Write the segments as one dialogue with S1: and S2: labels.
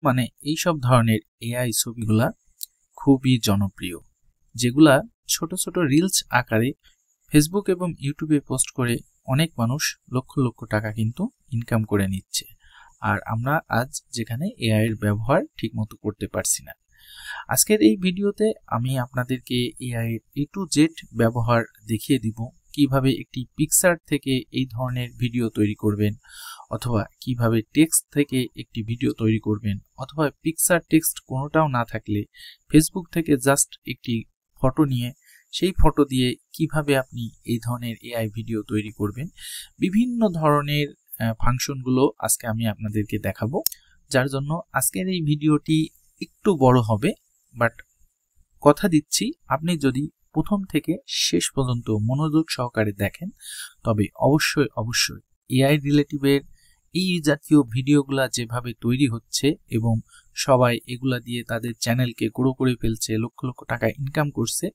S1: মানে এই সব ধরনের এআই ছবিগুলা খুবই জনপ্রিয়, যেগুলা ছোট ছোট রিলস আকারে ফেসবুক এবং ইউটিউবে পোস্ট করে অনেক মানুষ লক্ষ লক্ষ টাকা কিন্তু ইনকাম করে নিচ্ছে। আর আমরা আজ যেখানে এআই এর ব্যবহার ঠিকমতো করতে পারছি না। আজকের এই ভিডিওতে আমি আপনাদেরকে এআই এর A to Z ব্যবহার দেখিয়ে দিব, কিভাবে একটি পিকচার থেকে এই ধরনের ভিডিও তৈরি করবেন, অথবা কিভাবে টেক্সট থেকে একটি ভিডিও তৈরি করবেন, অথবা পিকচার টেক্সট কোনোটাও না থাকলে ফেসবুক থেকে জাস্ট একটি ফটো নিয়ে সেই ফটো দিয়ে কিভাবে আপনি এই ধরনের এআই ভিডিও তৈরি করবেন। বিভিন্ন ধরনের ফাংশনগুলো আজকে আমি আপনাদেরকে দেখাবো, যার জন্য আজকের এই ভিডিওটি একটু বড় হবে, বাট কথা দিচ্ছি আপনি যদি প্রথম থেকে শেষ পর্যন্ত মনোযোগ সহকারে দেখেন তবে অবশ্যই এআই রিলেটিভের এই জাতীয় ভিডিওগুলা যেভাবে তৈরি হচ্ছে এবং সবাই এগুলা দিয়ে তাদের চ্যানেলকে গ্রো করে ফেলছে, লক্ষ লক্ষ টাকা ইনকাম করছে,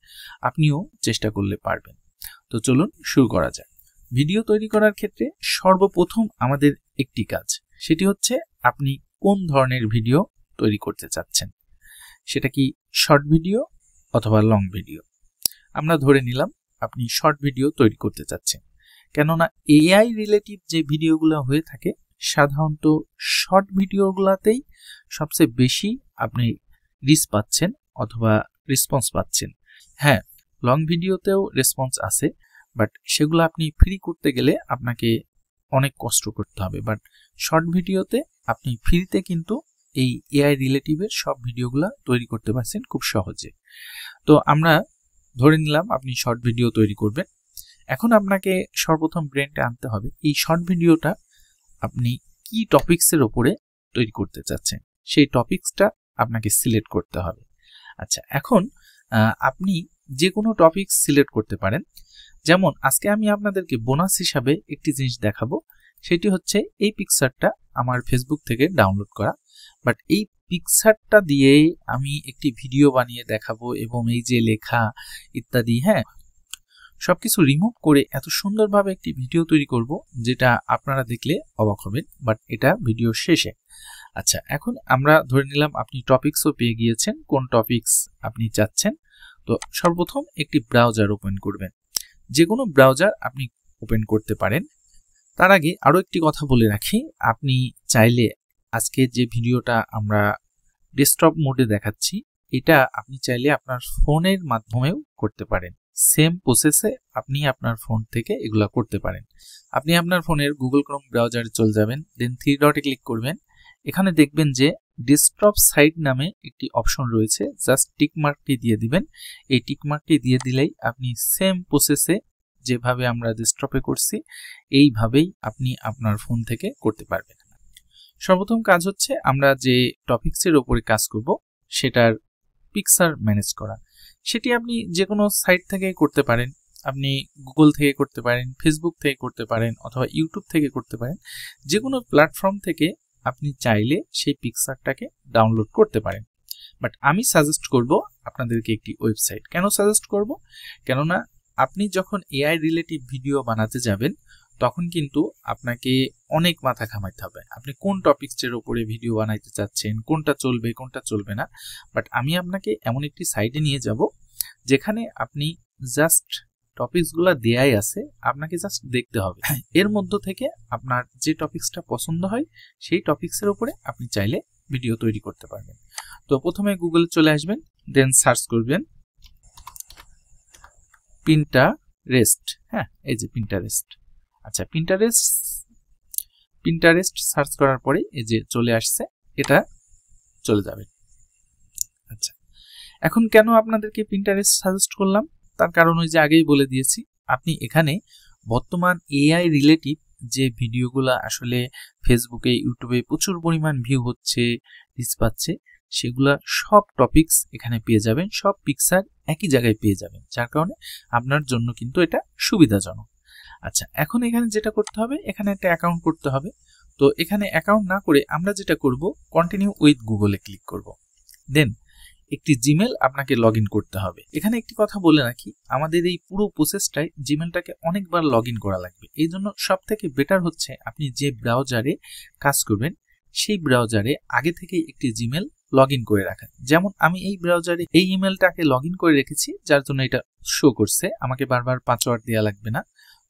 S1: আপনিও চেষ্টা করলে পারবেন। তো চলুন শুরু করা যাক। ভিডিও তৈরি করার ক্ষেত্রে সর্বপ্রথম আমাদের একটি কাজ, সেটি হচ্ছে আপনি কোন ধরনের ভিডিও তৈরি করতে চাচ্ছেন। সেটা কি শর্ট ভিডিও অথবা লং ভিডিও? আমরা ধরে নিলাম আপনি শর্ট ভিডিও তৈরি করতে চাচ্ছেন, কেননা এআই রিলেটিভ যে ভিডিওগুলো হয়ে থাকে সাধারণত শর্ট ভিডিওগুলোতেই সবচেয়ে বেশি আপনি রিচ পাচ্ছেন অথবা রেসপন্স পাচ্ছেন। হ্যাঁ, লং ভিডিওতেও রেসপন্স আছে, বাট সেগুলো আপনি ফ্রি করতে গেলে আপনাকে অনেক কষ্ট করতে হবে। বাট শর্ট ভিডিওতে আপনি ফ্রিতে কিন্তু এই এআই রিলেটিভের সব ভিডিওগুলো তৈরি করতে পারছেন খুব সহজে। তো আমরা ধরে নিলাম আপনি শর্ট ভিডিও তৈরি করবেন। এখন আপনাকে সর্বপ্রথম ব্রেনটা আনতে হবে এই শর্ট ভিডিওটা আপনি কি টপিকসের উপরে তৈরি করতে চাচ্ছেন, সেই টপিকসটা আপনাকে সিলেক্ট করতে হবে। আচ্ছা, এখন আপনি যে কোনো টপিকস সিলেক্ট করতে পারেন। যেমন আজকে আমি আপনাদেরকে বোনাস হিসাবে একটি জিনিস দেখাবো, সেটি হচ্ছে এই পিকচারটা আমার ফেসবুক থেকে ডাউনলোড করা, বাট এই পিকচারটা দিয়ে আমি একটি ভিডিও বানিয়ে দেখাবো এবং এই যে লেখা ইত্যাদি, হ্যাঁ, সবকিছু রিমুভ করে এত সুন্দরভাবে একটি ভিডিও তৈরি করব যেটা আপনারা দেখলে অবাক হবেন, বাট এটা ভিডিও শেষে। আচ্ছা, এখন আমরা ধরে নিলাম আপনি টপিকসও পেয়ে গিয়েছেন, কোন টপিকস আপনি চাচ্ছেন। তো সর্বপ্রথম একটি ব্রাউজার ওপেন করবেন, যে কোনো ব্রাউজার আপনি ওপেন করতে পারেন। তার আগে আরো একটি কথা বলে রাখি, আপনি চাইলে আজকে যে ভিডিওটা আমরা ডেস্কটপ মোডে দেখাচ্ছি এটা আপনি চাইলে আপনার ফোনের মাধ্যমেও করতে পারেন। সেম প্রসেসে আপনি আপনার ফোন থেকে এগুলা করতে পারেন। আপনি আপনার ফোনের গুগল ক্রোম ব্রাউজারে চলে যাবেন, দেন 3 ডটে ক্লিক করবেন। এখানে দেখবেন যে ডেস্কটপ সাইট নামে একটি অপশন রয়েছে, জাস্ট টিক মার্কটি দিয়ে দিবেন। এই টিক মার্কটি দিয়ে দিলেই আপনি সেম প্রসেসে যেভাবে আমরা ডেস্কটপে করছি এইভাবেই আপনি আপনার ফোন থেকে করতে পারবেন। সর্বপ্রথম কাজ হচ্ছে আমরা যে টপিকসের উপরে কাজ করব সেটার পিকচার ম্যানেজ করা। সেটি আপনি যে কোনো সাইট থেকে করতে পারেন, আপনি গুগল থেকে করতে পারেন, ফেসবুক থেকে করতে পারেন, অথবা ইউটিউব থেকে করতে পারেন। যে কোনো প্ল্যাটফর্ম থেকে আপনি চাইলে সেই পিকচারটাকে ডাউনলোড করতে পারেন। বাট আমি সাজেস্ট করব আপনাদেরকে একটি ওয়েবসাইট। কেন সাজেস্ট করব? কেননা আপনি যখন এআই রিলেটিভ ভিডিও বানাতে যাবেন তখন কিন্তু আপনাকে অনেক মাথা ঘামাইতে হবে। আপনি কোন টপিকসের উপরে ভিডিও বানাইতে চাচ্ছেন, কোনটা চলবে কোনটা চলবে না। বাট আমি আপনাকে এমন একটি সাইটে নিয়ে যাব যেখানে আপনি জাস্ট টপিকসগুলো দেয়াই আছে, আপনাকে জাস্ট দেখতে হবে। এর মধ্য থেকে আপনার যে টপিকসটা পছন্দ হয় সেই টপিকসের উপরে আপনি চাইলে ভিডিও তৈরি করতে পারবেন। তো প্রথমে গুগলে চলে আসবেন, দেন সার্চ করবেন পিন্টারেস্ট। হ্যাঁ, এই যে পিন্টারেস্ট। আচ্ছা, পিন্টারেস্ট সার্চ করার পরে এই যে চলে আসছে, এটা চলে যাবে। আচ্ছা, এখন কেন আপনাদেরকে পিন্টারেস্ট সাজেস্ট করলাম? তার কারণ ওই যে আগেই বলে দিয়েছি, আপনি এখানে বর্তমান এআই রিলেটিভ যে ভিডিওগুলো আসলে ফেসবুকে ইউটিউবে প্রচুর পরিমাণ ভিউ হচ্ছে, রিচ পাচ্ছে, সেগুলা সব টপিকস এখানে পেয়ে যাবেন, সব পিকচার একই জায়গায় পেয়ে যাবেন, যার কারণে আপনার জন্য কিন্তু এটা সুবিধাজনক। আচ্ছা, এখন এখানে যেটা করতে হবে, এখানে একটা অ্যাকাউন্ট করতে হবে। তো এখানে অ্যাকাউন্ট না করে আমরা যেটা করব, কন্টিনিউ উইথ গুগলে ক্লিক করব। দেন একটি জিমেল আপনাকে লগ ইন করতে হবে। এখানে একটি কথা বলে রাখি, আমাদের এই পুরো প্রসেসটাই জিমেলটাকে অনেকবার লগ ইন করা লাগবে। এই জন্য সব থেকে বেটার হচ্ছে আপনি যে ব্রাউজারে কাজ করবেন সেই ব্রাউজারে আগে থেকে একটি জিমেল লগ ইন করে রাখা। যেমন আমি এই ব্রাউজারে এই ইমেলটাকে লগ ইন করে রেখেছি, যার জন্য এটা শো করছে, আমাকে বারবার পাসওয়ার্ড দেওয়া লাগবে না।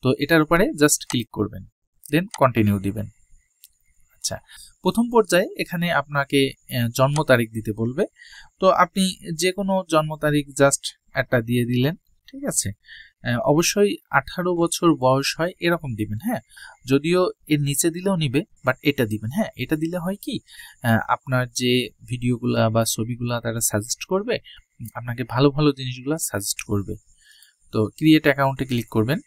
S1: তো এটার উপরে জাস্ট ক্লিক করবেন, দেন কন্টিনিউ দিবেন। আচ্ছা, প্রথম পর্যায়ে এখানে আপনাকে জন্ম তারিখ দিতে বলবে। তো আপনি যে কোনো জন্ম তারিখ জাস্ট একটা দিয়ে দিলেন, ঠিক আছে। অবশ্যই 18 বছর বয়স হয় এরকম দিবেন, হ্যাঁ। যদিও এর নিচে দিলেও নিবে, বাট এটা দিবেন, হ্যাঁ। এটা দিলে হয় কি, আপনার যে ভিডিওগুলা বা ছবিগুলা তারা সাজেস্ট করবে, আপনাকে ভালো ভালো জিনিসগুলা সাজেস্ট করবে। তো ক্রিয়েট অ্যাকাউন্টে ক্লিক করবেন।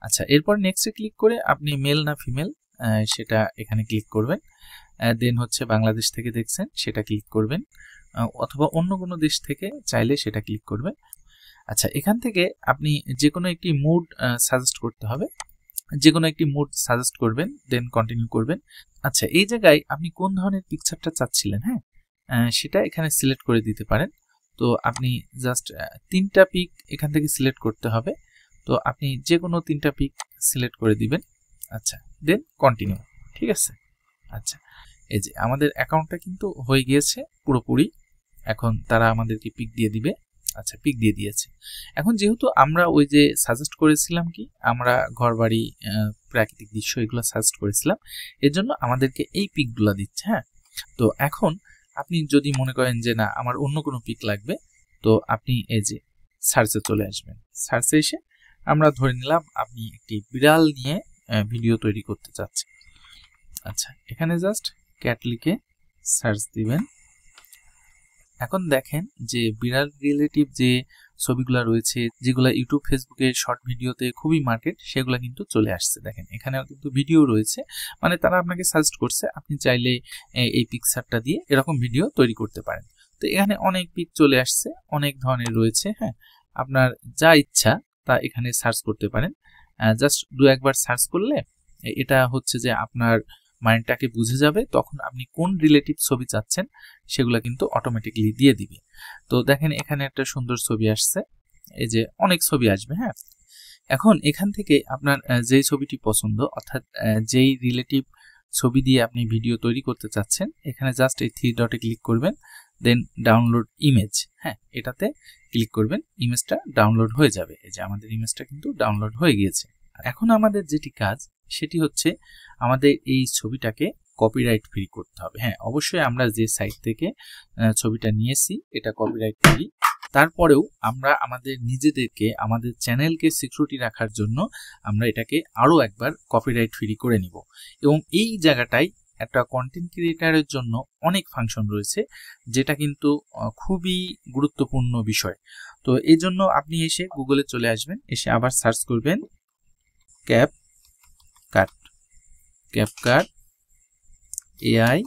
S1: আচ্ছা, এরপর নেক্সটে ক্লিক করে আপনি মেল না ফিমেল সেটা এখানে ক্লিক করবেন। দেন হচ্ছে বাংলাদেশ থেকে দেখছেন সেটা ক্লিক করবেন, অথবা অন্য কোনো দেশ থেকে চাইলে সেটা ক্লিক করবেন। আচ্ছা, এখান থেকে আপনি যে কোনো একটি মুড সাজেস্ট করতে হবে, যে কোনো একটি মুড সাজেস্ট করবেন, দেন কন্টিনিউ করবেন। আচ্ছা, এই জায়গায় আপনি কোন ধরনের পিকচারটা চাচ্ছিলেন, হ্যাঁ, সেটা এখানে সিলেক্ট করে দিতে পারেন। তো আপনি জাস্ট 3টা পিক এখান থেকে সিলেক্ট করতে হবে। তো আপনি যে কোনো 3টা পিক সিলেক্ট করে দিবেন। আচ্ছা, দেন কন্টিনিউ, ঠিক আছে। আচ্ছা, এই যে আমাদের অ্যাকাউন্টটা কিন্তু হয়ে গিয়েছে পুরোপুরি। এখন তারা আমাদেরকে পিক দিয়ে দিবে। আচ্ছা, পিক দিয়ে দিয়েছে। এখন যেহেতু আমরা ওই যে সাজেস্ট করেছিলাম কি, আমরা ঘরবাড়ি, প্রাকৃতিক দৃশ্য এগুলো সাজেস্ট করেছিলাম, এর জন্য আমাদেরকে এই পিকগুলো দিচ্ছে, হ্যাঁ। তো এখন আপনি যদি মনে করেন যে না, আমার অন্য কোনো পিক লাগবে, তো আপনি এই যে সার্চে চলে আসবেন। সার্চে এসে আমরা ধরে নিলাম আপনি একটি বিড়াল নিয়ে ভিডিও তৈরি করতে চাচ্ছেন। আচ্ছা, এখানে জাস্ট ক্যাট লিখে সার্চ দিবেন। এখন দেখেন যে বিড়াল রিলেটিভ যে ছবিগুলো রয়েছে, যেগুলো ইউটিউব ফেসবুকে শর্ট ভিডিওতে খুবই মার্কেট, সেগুলো কিন্তু চলে আসছে। দেখেন এখানেও কিন্তু ভিডিও রয়েছে, মানে তারা আপনাকে সাজেস্ট করছে, আপনি চাইলে এই পিকচারটা দিয়ে এরকম ভিডিও তৈরি করতে পারেন। তো এখানে অনেক পিক চলে আসছে, অনেক ধরনের রয়েছে, হ্যাঁ। আপনার যা ইচ্ছা তা এখানে সার্চ করতে পারেন। জাস্ট 2-1 বার সার্চ করলে এটা হচ্ছে যে আপনার মাইন্ডটাকে বুঝে যাবে, তখন আপনি কোন রিলেটিভ ছবি চাচ্ছেন সেগুলো কিন্তু অটোমেটিকলি দিয়ে দিবে। তো দেখেন এখানে একটা সুন্দর ছবি আসছে, এই যে অনেক ছবি আসবে, হ্যাঁ। এখন এখান থেকে আপনার যেই ছবিটি পছন্দ, অর্থাৎ যেই রিলেটিভ ছবি দিয়ে আপনি ভিডিও তৈরি করতে চাচ্ছেন, এখানে জাস্ট এই 3 ডটে ক্লিক করবেন, দেন ডাউনলোড ইমেজ, হ্যাঁ, এটাতে ক্লিক করবেন। ইমেজটা ডাউনলোড হয়ে যাবে। এই যে আমাদের ইমেজটা কিন্তু ডাউনলোড হয়ে গিয়েছে। এখন আমাদের যেটি কাজ সেটি হচ্ছে আমাদের এই ছবিটাকে কপিরাইট ফ্রি করতে হবে। হ্যাঁ, অবশ্যই আমরা যে সাইট থেকে ছবিটা নিয়েছি এটা কপিরাইট ফ্রি। তারপরেও আমরা আমাদের নিজেদেরকে, আমাদের চ্যানেলকে সিকিউরিটি রাখার জন্য আমরা এটাকে আরো একবার কপিরাইট ফ্রি করে নিব। এবং এই জায়গাটায় একটা কন্টেন্ট ক্রিয়েটারের জন্য অনেক ফাংশন রয়েছে, যেটা কিন্তু খুবই গুরুত্বপূর্ণ বিষয়। তো এই জন্য আপনি এসে গুগলে চলে আসবেন, এসে আবার সার্চ করবেন CapCut AI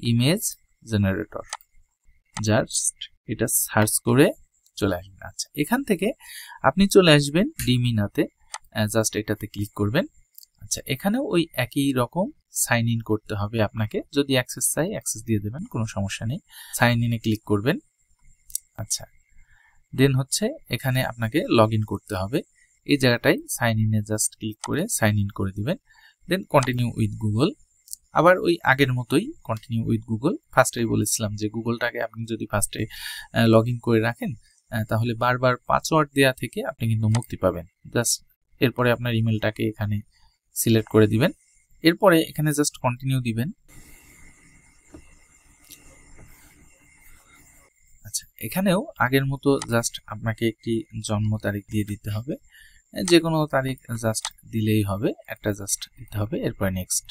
S1: image generator. Just এটা সার্চ করে চলে আসবেন। আচ্ছা, এখান থেকে আপনি চলে আসবেন ডিমিনাতে, জাস্ট এটাতে ক্লিক করবেন। আচ্ছা, এখানেও ওই একই রকম সাইন ইন করতে হবে আপনাকে। যদি অ্যাক্সেস চাই অ্যাক্সেস দিয়ে দেবেন, কোনো সমস্যা নেই। সাইন ইনে ক্লিক করবেন। আচ্ছা, দেন হচ্ছে এখানে আপনাকে লগ ইন করতে হবে। এই জায়গাটায় সাইন ইনে জাস্ট ক্লিক করে সাইন ইন করে দিবেন, দেন কন্টিনিউ উইথ গুগল। আবার ওই আগের মতোই কন্টিনিউ উইথ গুগল। ফার্স্টেই বলেছিলাম যে গুগলটাকে আপনি যদি ফার্স্টে লগ ইন করে রাখেন, তাহলে বারবার পাসওয়ার্ড দেওয়া থেকে আপনি কিন্তু মুক্তি পাবেন। জাস্ট এরপরে আপনার ইমেলটাকে এখানে সিলেক্ট করে দিবেন, এরপরে এখানে জাস্ট কন্টিনিউ দিবেন। আচ্ছা, এখানেও আগের মতো জাস্ট আপনাকে একটি জন্ম তারিখ দিয়ে দিতে হবে, যে কোনো তারিখ জাস্ট দিলেই হবে, একটা জাস্ট দিতে হবে, এরপরে নেক্সট।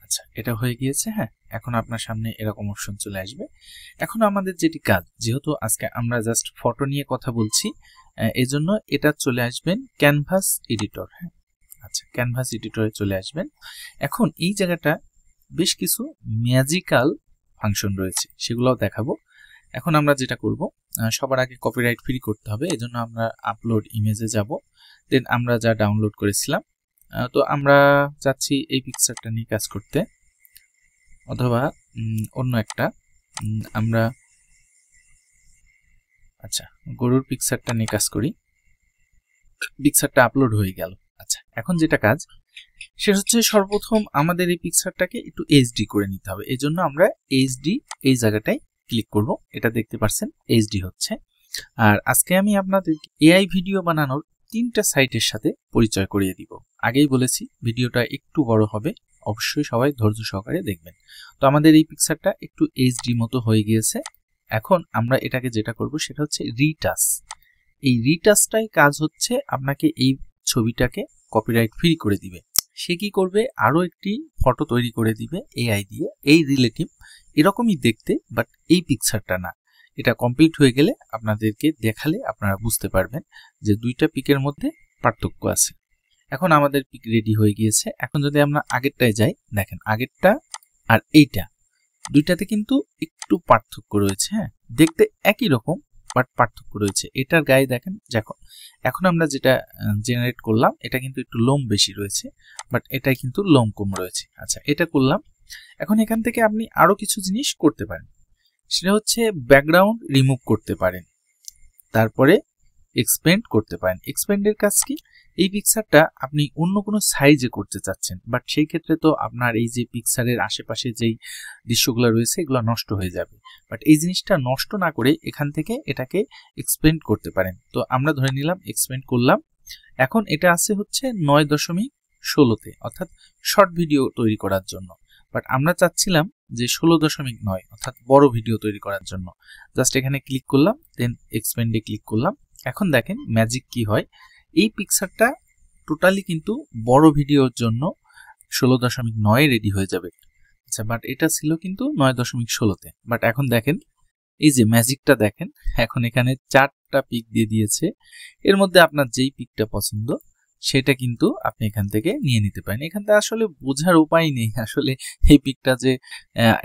S1: আচ্ছা, এটা হয়ে গিয়েছে, হ্যাঁ। এখন আপনার সামনে এরকম অপশন চলে আসবে। এখন আমাদের যেটি কাজ, যেহেতু আজকে আমরা জাস্ট ফটো নিয়ে কথা বলছি, এই জন্য এটা চলে আসবেন ক্যানভাস এডিটর, হ্যাঁ। আচ্ছা, ক্যানভাস এডিটরে চলে আসবেন। এখন এই জায়গাটা বেশ কিছু ম্যাজিক্যাল ফাংশন রয়েছে, সেগুলোও দেখাবো। এখন আমরা যেটা করব, সবার আগে কপিরাইট ফ্রি করতে হবে, এজন্য আমরা আপলোড ইমেজে যাব। দেন আমরা যা ডাউনলোড করেছিলাম, তো আমরা চাচ্ছি এই পিকচারটা নিয়ে কাজ করতে, অথবা অন্য একটা আমরা, আচ্ছা, গরুর পিকচারটা নিয়ে কাজ করি। পিকচারটা আপলোড হয়ে গেল। আচ্ছা, এখন যেটা কাজ সেটা হচ্ছে সর্বপ্রথম আমাদের এই পিকচারটাকে একটু এইচডি করে নিতে হবে। এই জন্য আমরা এইচডি এই জায়গাটায় ক্লিক করব। এটা দেখতে পাচ্ছেন এইচডি হচ্ছে। আর আজকে আমি আপনাদের এআই ভিডিও বানানোর 3টা সাইটের সাথে পরিচয় করিয়ে দিব। আগেই বলেছি ভিডিওটা একটু বড় হবে, অবশ্যই সবাই ধৈর্য সহকারে দেখবেন। তো আমাদের এই পিকচারটা একটু এইচডি মতো হয়ে গিয়েছে। এখন আমরা এটাকে যেটা করব সেটা হচ্ছে রিটাচ। এই রিটাচটাই কাজ হচ্ছে আপনাকে এই ছবিটাকে কপিরাইট ফ্রি করে দিবে। সে কি করবে, আরো একটি ফটো তৈরি করে দিবে এআই দিয়ে, এই রিলেটিভ এরকমই দেখতে, বাট এই পিকচারটা না। এটা কমপ্লিট হয়ে গেলে আপনাদেরকে দেখালে আপনারা বুঝতে পারবেন যে দুইটা পিকের মধ্যে পার্থক্য আছে। এখন আমাদের পিক রেডি হয়ে গিয়েছে। এখন যদি আমরা আগেরটায় যাই, দেখেন আগেরটা আর এইটা দুইটাতে কিন্তু একটু পার্থক্য রয়েছে। হ্যাঁ, দেখতে একই রকম বাট পার্থক্য রয়েছে। এটার গায়ে দেখেন, এখন আমরা যেটা জেনারেট করলাম এটা কিন্তু একটু লোম বেশি রয়েছে, বাট এটাই কিন্তু লোম কম রয়েছে। আচ্ছা, এটা করলাম। এখন এখান থেকে আপনি আরো কিছু জিনিস করতে পারেন। সেটা হচ্ছে ব্যাকগ্রাউন্ড রিমুভ করতে পারেন, তারপরে এক্সপেন্ড করতে পারেন। এক্সপেন্ডের কাজ কি, এই পিকচারটা আপনি অন্য কোনো সাইজে করতে চাচ্ছেন, বাট সেই ক্ষেত্রে তো আপনার এই যে পিকচারের আশেপাশে যেই দৃশ্যগুলো রয়েছে এগুলো নষ্ট হয়ে যাবে। বাট এই জিনিসটা নষ্ট না করে এখান থেকে এটাকে এক্সপেন্ড করতে পারেন। তো আমরা ধরে নিলাম এক্সপেন্ড করলাম। এখন এটা আছে হচ্ছে 9.16-তে, অর্থাৎ শর্ট ভিডিও তৈরি করার জন্য। বাট আমরা চাচ্ছিলাম যে 16.9 অর্থাৎ বড় ভিডিও তৈরি করার জন্য। জাস্ট এখানে ক্লিক করলাম, দেন এক্সপেন্ডে ক্লিক করলাম। এখন দেখেন ম্যাজিক কি হয়, এই পিকচারটা টোটালি কিন্তু বড় ভিডিওর জন্য 16.9 রেডি হয়ে যাবে। আচ্ছা, বাট এটা ছিল কিন্তু 9.16-তে। বাট এখন দেখেন এই যে ম্যাজিকটা দেখেন, এখন এখানে 4টা পিক দিয়ে দিয়েছে। এর মধ্যে আপনার যেই পিকটা পছন্দ সেটা কিন্তু আপনি এখান থেকে নিয়ে নিতে পারেন। এখান থেকে আসলে বোঝার উপায় নেই আসলে এই পিকটা যে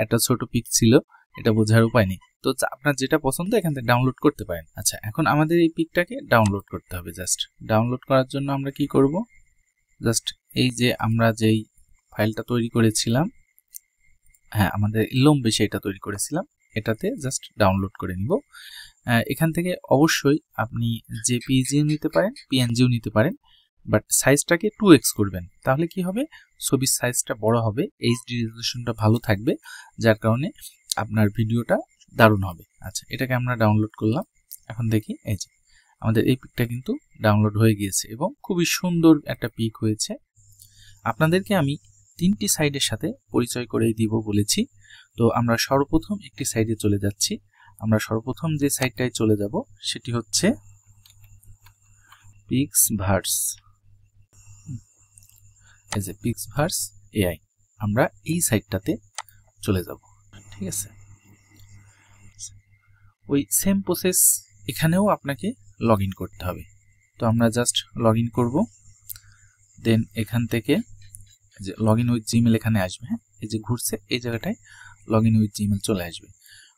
S1: একটা ছোট পিক ছিল, এটা বোঝার উপায় নেই। তো আপনার যেটা পছন্দ এখান থেকে ডাউনলোড করতে পারেন। আচ্ছা, এখন আমাদের এই পিকটাকে ডাউনলোড করতে হবে। জাস্ট ডাউনলোড করার জন্য আমরা কি করব, জাস্ট এই যে আমরা যেই ফাইলটা তৈরি করেছিলাম, হ্যাঁ আমাদের লোম বেশি এটা তৈরি করেছিলাম, এটাতে জাস্ট ডাউনলোড করে নিব। এখান থেকে অবশ্যই আপনি জেপিইজিও নিতে পারেন, পিএনজিও নিতে পারেন, বাট সাইজটাকে 2x করবেন, তাহলে কি হবে, ছবির সাইজটা বড় হবে, এইচডি রেজোলিউশনটা ভালো থাকবে, যার কারণে আপনার ভিডিওটা দারুণ হবে। আচ্ছা, এটাকে আমরা ডাউনলোড করলাম। এখন দেখি এই যে আমাদের এই পিকটা কিন্তু ডাউনলোড হয়ে গিয়েছে এবং খুবই সুন্দর একটা পিক হয়েছে। আপনাদেরকে আমি 3টি সাইডের সাথে পরিচয় করে দিব বলেছি। তো আমরা সর্বপ্রথম একটি সাইডে চলে যাচ্ছি। আমরা সর্বপ্রথম যে সাইটটায় চলে যাব সেটি হচ্ছে পিক্সভার্স। এই যে পিক্সভার্স এআই, আমরা এই সাইটটাতে চলে যাব। ঠিক আছে, ওই সেম প্রসেস এখানেও আপনাকে লগ ইন করতে হবে। তো আমরা জাস্ট লগ ইন করবো। দেন এখান থেকে যে লগ ইন উইথ জিমেল এখানে আসবে। হ্যাঁ, এই যে ঘুরছে এই জায়গাটায় লগ ইন উইথ জিমেল চলে আসবে।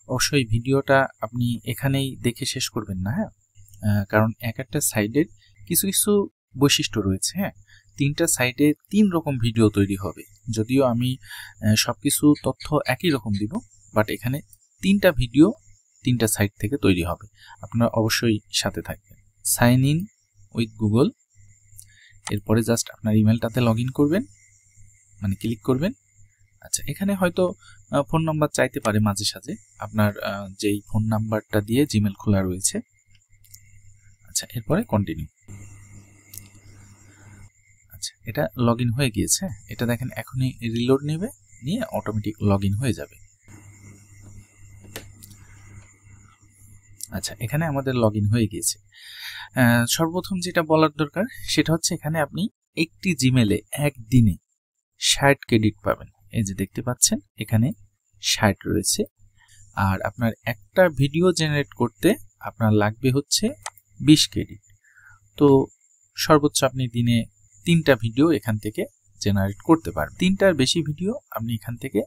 S1: অবশ্যই ভিডিওটা আপনি এখানেই দেখে শেষ করবেন না। হ্যাঁ, কারণ এক একটা সাইডের কিছু কিছু বৈশিষ্ট্য রয়েছে। হ্যাঁ, 3টা সাইডে 3 রকম ভিডিও তৈরি হবে। যদিও আমি সবকিছু তথ্য একই রকম দিব, বাট এখানে 3টা ভিডিও 3টা সাইট থেকে তৈরি হবে। আপনারা অবশ্যই সাথে থাকবেন। সাইন ইন উইথ গুগল, এরপরে জাস্ট আপনার ইমেলটাতে লগ ইন করবেন, মানে ক্লিক করবেন। আচ্ছা, এখানে হয়তো ফোন নাম্বার চাইতে পারে মাঝে সাঝে, আপনার যেই ফোন নাম্বারটা দিয়ে জিমেল খোলা রয়েছে। আচ্ছা, এরপরে কন্টিনিউ। আচ্ছা, এটা লগ ইন হয়ে গিয়েছে। এটা দেখেন এখনই রিলোড নেবে, নিয়ে অটোমেটিক লগ ইন হয়ে যাবে। আচ্ছা, এখানে আমাদের লগ ইন হয়ে গিয়েছে। সর্বপ্রথম যেটা বলার দরকার সেটা হচ্ছে এখানে আপনি একটি জিমেলে একদিনে 60 ক্রেডিট পাবেন। এই যে দেখতে পাচ্ছেন এখানে 60 রয়েছে। আর আপনার একটা ভিডিও জেনারেট করতে আপনার লাগবে হচ্ছে 20 ক্রেডিট। তো সর্বোচ্চ আপনি দিনে 3টা ভিডিও এখান থেকে জেনারেট করতে পারবেন। 3টার বেশি ভিডিও আপনি এখান থেকে